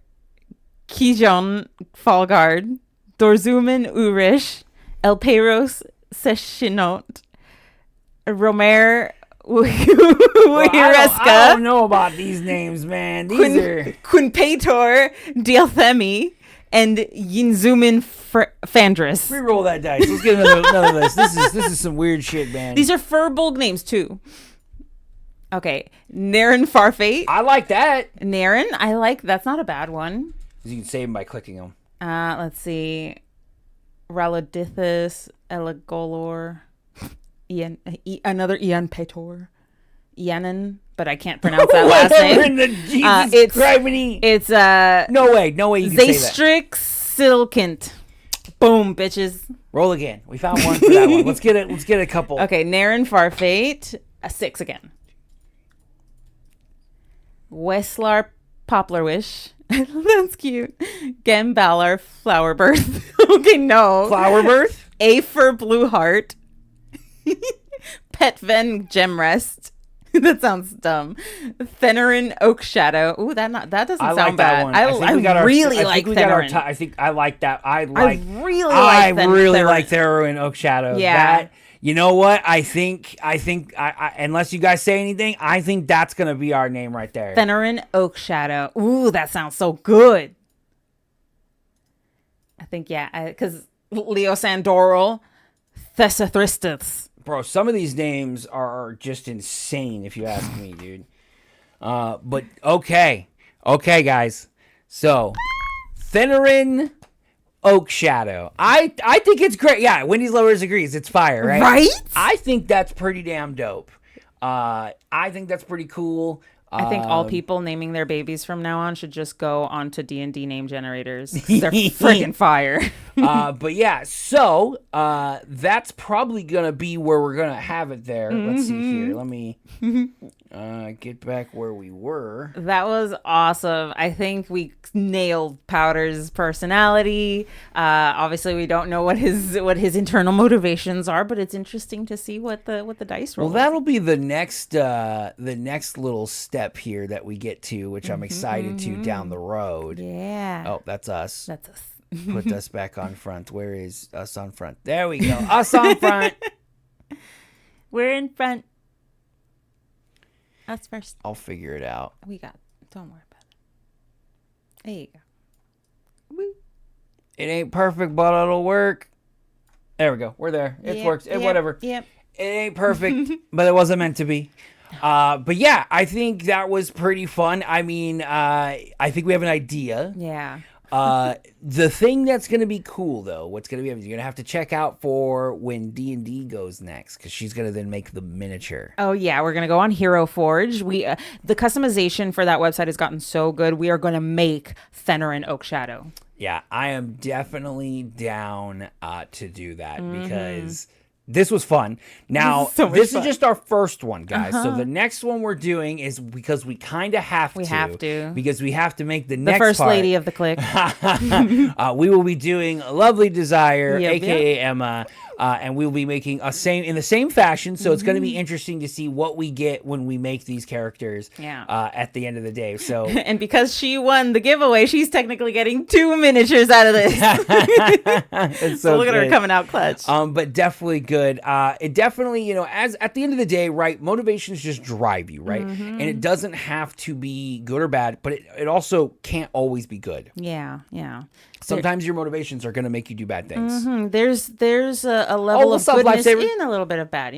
Kijon, Fallguard, Dorzuman, Urish, Elpeiros, Seshinot, Romer, Wireska, I don't know about these names, man. These are Quinpator, Dialthemi, and Yinzumin Fandris. re-roll that dice. Let's get another of this. This is some weird shit, man. These are Furbolg names too. Okay, Naren Farfate. I like that. Naren, I like. That's not a bad one. You can save them by clicking them. Let's see. Ralodithus, Elegolor, another Ian Petor, Ianon, but I can't pronounce that last name. Jesus Christ, it's no way you can say that. Zaystrix Silkint. Boom, bitches. Roll again. We found one for that one. Let's get a couple. Okay, Naren Farfate, a 6 again. Westlar Poplarwish. That's cute. Gambalar Flowerbirth. Okay, no. Flowerbirth? Afer Blueheart. Petven Gemrest. That sounds dumb. Fenerin Oak Shadow. Ooh, that doesn't sound like bad. That one. I really like Fenerin. I think I like that. I really like Theron Oak Shadow. Yeah. You know what? I think unless you guys say anything, I think that's gonna be our name right there. Fenerin Oak Shadow. Ooh, that sounds so good. I think because Leo Sandoral, Thessathristus, Bro, some of these names are just insane if you ask me, dude. But okay, guys. So, Thennerin Oak Shadow. I think it's great. Yeah, Wendy's Lovers agrees. It's fire, right? Right? I think that's pretty damn dope. I think that's pretty cool. I think all people naming their babies from now on should just go onto D&D name generators. 'Cause they're freaking fire. But yeah, so that's probably gonna be where we're gonna have it there. Let's see here. Let me get back where we were. That was awesome. I think we nailed Powder's personality. Obviously, we don't know what his internal motivations are, but it's interesting to see what the dice roll. Well, that'll be the next little step here that we get to, which I'm excited to down the road. Yeah. Oh, that's us. That's us. Put us back on front. Where is us on front? There we go. Us on front. We're in front. Us first. I'll figure it out. We got. Don't worry about it. There you go. Woo. It ain't perfect, but it'll work. There we go. We're there. It works. Whatever. Yep. It ain't perfect, but it wasn't meant to be. But yeah, I think that was pretty fun. I mean, I think we have an idea. Yeah. The thing that's going to be cool, though, what's going to be, you're going to have to check out for when D&D goes next, because she's going to then make the miniature. Oh, yeah. We're going to go on Hero Forge. The customization for that website has gotten so good. We are going to make Thennerin Oak Shadow. Yeah, I am definitely down to do that because this was fun. Now, this is just our first one, guys. So the next one we're doing is because we kind of have to. We have to. Because we have to make the next first part. lady of the clique. We will be doing Lovely Desire, Yep, a.k.a. Emma. And we'll be making in the same fashion. So it's going to be interesting to see what we get when we make these characters at the end of the day. So and because she won the giveaway, she's technically getting 2 miniatures out of this. It's so look at her coming out clutch. But definitely good. It definitely, as at the end of the day, right, motivations just drive you, right? And it doesn't have to be good or bad, but it also can't always be good. Yeah, yeah. Sometimes your motivations are going to make you do bad things. There's a level of goodness in a little bit of bad,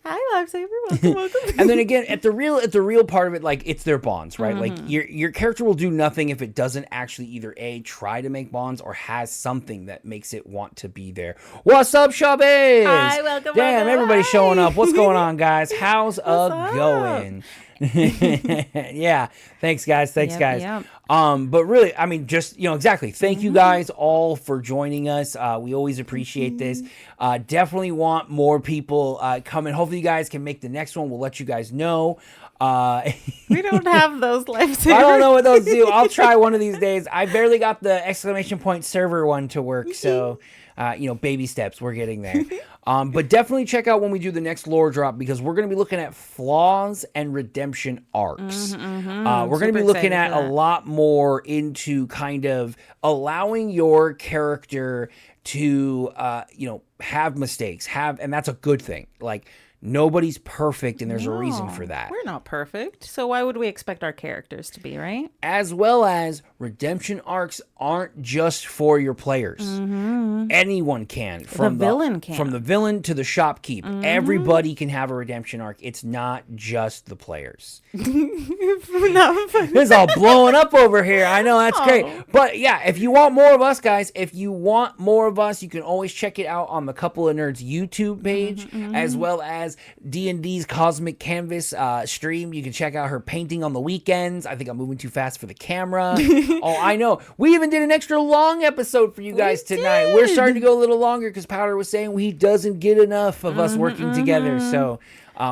Hi, Lifesaver. Welcome. And then again, at the real part of it, like, it's their bonds, right? Like, your character will do nothing if it doesn't actually either A, try to make bonds, or has something that makes it want to be there. What's up, Shabbies? Hi, welcome. Damn, everybody's showing up. What's going on, guys? How's going? Yeah, thanks guys. Yep. But really, I mean, just exactly, thank you guys all for joining us. We always appreciate this. Definitely want more people coming. Hopefully you guys can make the next one. We'll let you guys know. We don't have those lifesavers. I don't know what those do. I'll try one of these days. I barely got the exclamation point server one to work, so baby steps, we're getting there. But definitely check out when we do the next lore drop, because we're going to be looking at flaws and redemption arcs. We're going to be looking at a lot more into kind of allowing your character to, have mistakes, and that's a good thing. Like, nobody's perfect, and there's a reason for that. We're not perfect, so why would we expect our characters to be, right? As well as redemption arcs aren't just for your players. Anyone can. From the villain can. From the villain to the shopkeep. Everybody can have a redemption arc. It's not just the players. It's all blowing up over here. I know, that's great. But yeah, if you want more of us, guys, you can always check it out on the Couple of Nerds YouTube page, as well as D&D's Cosmic Canvas stream. You can check out her painting on the weekends. I think I'm moving too fast for the camera. Oh, I know. We even did an extra long episode for you guys tonight. We're starting to go a little longer because Powder was saying he doesn't get enough of us working together. So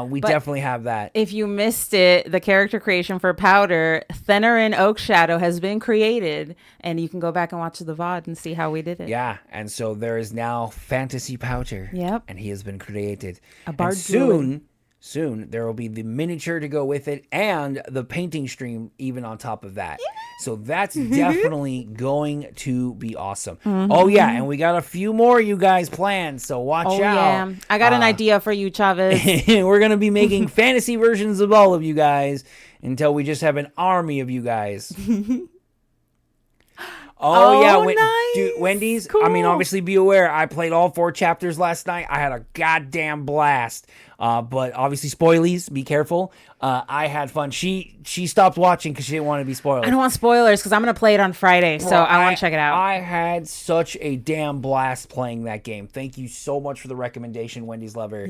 we definitely have that. If you missed it, the character creation for Powder, Thennerin Oak Shadow, has been created, and you can go back and watch the VOD and see how we did it. Yeah, and so there is now Fantasy Powder. Yep. And he has been created. A bard Soon there will be the miniature to go with it and the painting stream even on top of that. So that's definitely going to be awesome. Oh yeah, and we got a few more you guys planned, so watch out. Yeah. I got an idea for you, Chavez. We're going to be making fantasy versions of all of you guys until we just have an army of you guys. Oh, yeah, nice. dude, Wendy's. Cool. I mean, obviously, be aware. I played all 4 chapters last night. I had a goddamn blast. But obviously, spoilies. Be careful. I had fun. She stopped watching because she didn't want to be spoiled. I don't want spoilers because I'm gonna play it on Friday, so I want to check it out. I had such a damn blast playing that game. Thank you so much for the recommendation, Wendy's Lover.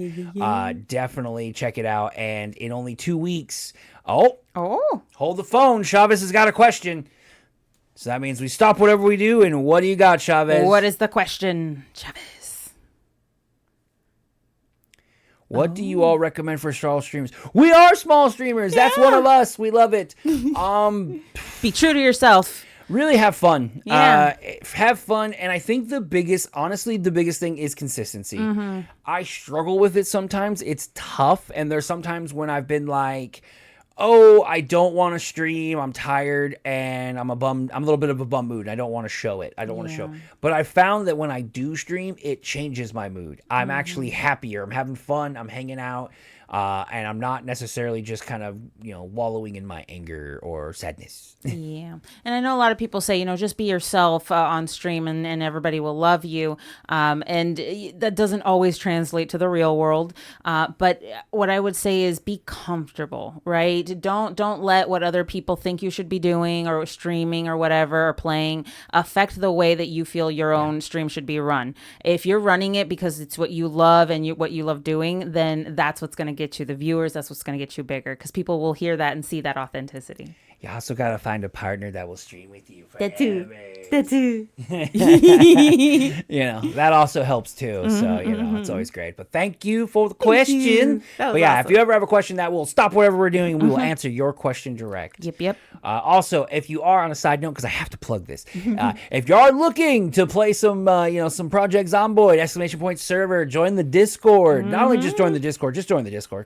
Definitely check it out. And in only 2 weeks, hold the phone. Chavez has got a question. So that means we stop whatever we do. And what do you got, Chavez? What is the question, Chavez? What do you all recommend for small streamers? We are small streamers. Yeah. That's one of us. We love it. Be true to yourself. Really have fun. Yeah. Have fun. And I think the biggest thing is consistency. I struggle with it sometimes. It's tough. And there's sometimes when I've been like, oh, I don't want to stream. I'm tired and I'm a little bit of a bum mood. I don't want to show it. But I found that when I do stream, it changes my mood. I'm actually happier. I'm having fun. I'm hanging out. And I'm not necessarily just kind of, wallowing in my anger or sadness. Yeah. And I know a lot of people say, just be yourself on stream and everybody will love you. And that doesn't always translate to the real world. But what I would say is be comfortable, right? Don't let what other people think you should be doing or streaming or whatever or playing affect the way that you feel your own stream should be run. If you're running it because it's what you love and what you love doing, then that's what's going to get you the viewers. That's what's going to get you bigger because people will hear that and see that authenticity. You also got to find a partner that will stream with you forever. That too. That also helps too. So, it's always great. But thank you for the question. But yeah, awesome. If you ever have a question that will stop whatever we're doing, we will answer your question direct. Yep. Also, if you are on a side note, because I have to plug this, if you are looking to play some Project Zomboid ! Server, join the Discord. Not only just join the Discord,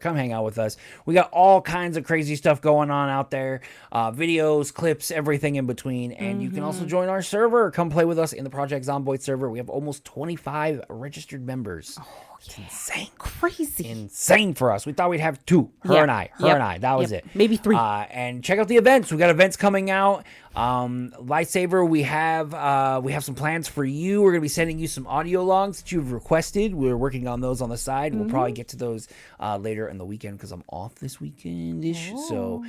Come hang out with us. We got all kinds of crazy stuff going on out there. Videos, clips, everything in between. And you can also join our server. Come play with us in the Project Zomboid server. We have almost 25 registered members. It's insane. Crazy. Insane for us. We thought we'd have 2. Her and I. That was it. Maybe 3. And check out the events. We got events coming out. Lightsaber, we have some plans for you. We're going to be sending you some audio logs that you've requested. We're working on those on the side. We'll probably get to those later in the weekend because I'm off this weekend-ish. So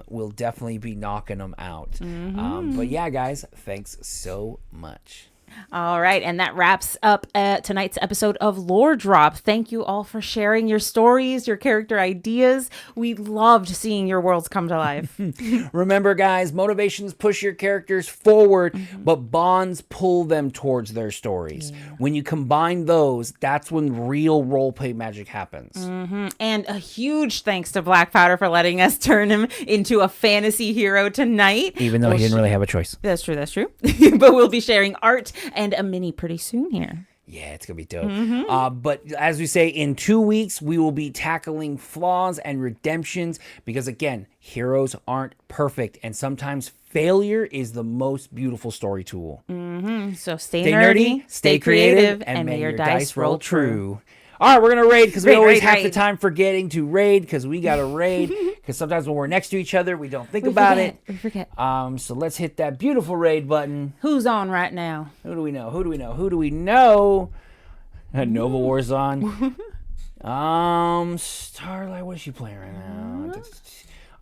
we'll definitely be knocking them out. But yeah, guys, thanks so much. All right, and that wraps up tonight's episode of Lore Drop. Thank you all for sharing your stories, your character ideas. We loved seeing your worlds come to life. Remember, guys, motivations push your characters forward, but bonds pull them towards their stories. When you combine those, that's when real roleplay magic happens. And a huge thanks to Black Powder for letting us turn him into a fantasy hero tonight. Even though he didn't really have a choice. That's true. But we'll be sharing art and a mini pretty soon here. Yeah, it's going to be dope. But as we say, in 2 weeks, we will be tackling flaws and redemptions because, again, heroes aren't perfect. And sometimes failure is the most beautiful story tool. So stay nerdy, stay creative, and may your dice roll true. All right, we're going to raid because we always have the time forgetting to raid because we got to raid because sometimes when we're next to each other, we don't think about it. We forget. So let's hit that beautiful raid button. Who's on right now? Who do we know? Nova War's on. Starlight, what is she playing right now?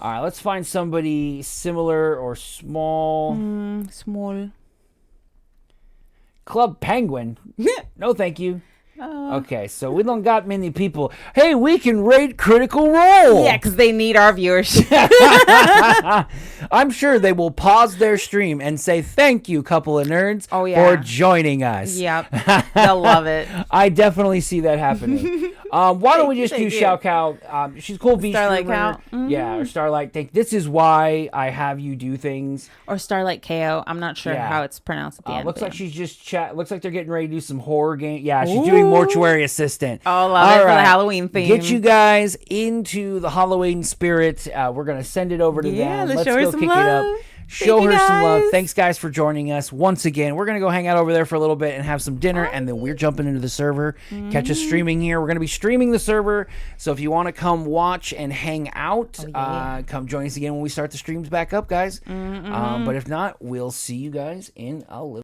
All right, let's find somebody similar or small. Small. Club Penguin. No, thank you. Okay, so we don't got many people. Hey, we can rate Critical Role. Yeah, because they need our viewership. I'm sure they will pause their stream and say thank you, couple of nerds, for joining us. Yep, they'll love it. I definitely see that happening. Why don't we just do Xiao Kao? She's a cool V Starlight streamer. Kao. Yeah, or Starlight. This is why I have you do things. Or Starlight KO. I'm not sure how it's pronounced at the end. Looks like she's just looks like they're getting ready to do some horror game. Yeah, she's doing Mortuary Assistant. Oh, love it for the Halloween theme. Get you guys into the Halloween spirit. We're gonna send it over to them. Let's go kick it up. Show her some love. guys. Thanks, guys, for joining us once again. We're going to go hang out over there for a little bit and have some dinner, and then we're jumping into the server. Catch us streaming here. We're going to be streaming the server, so if you want to come watch and hang out, come join us again when we start the streams back up, guys. But if not, we'll see you guys in a little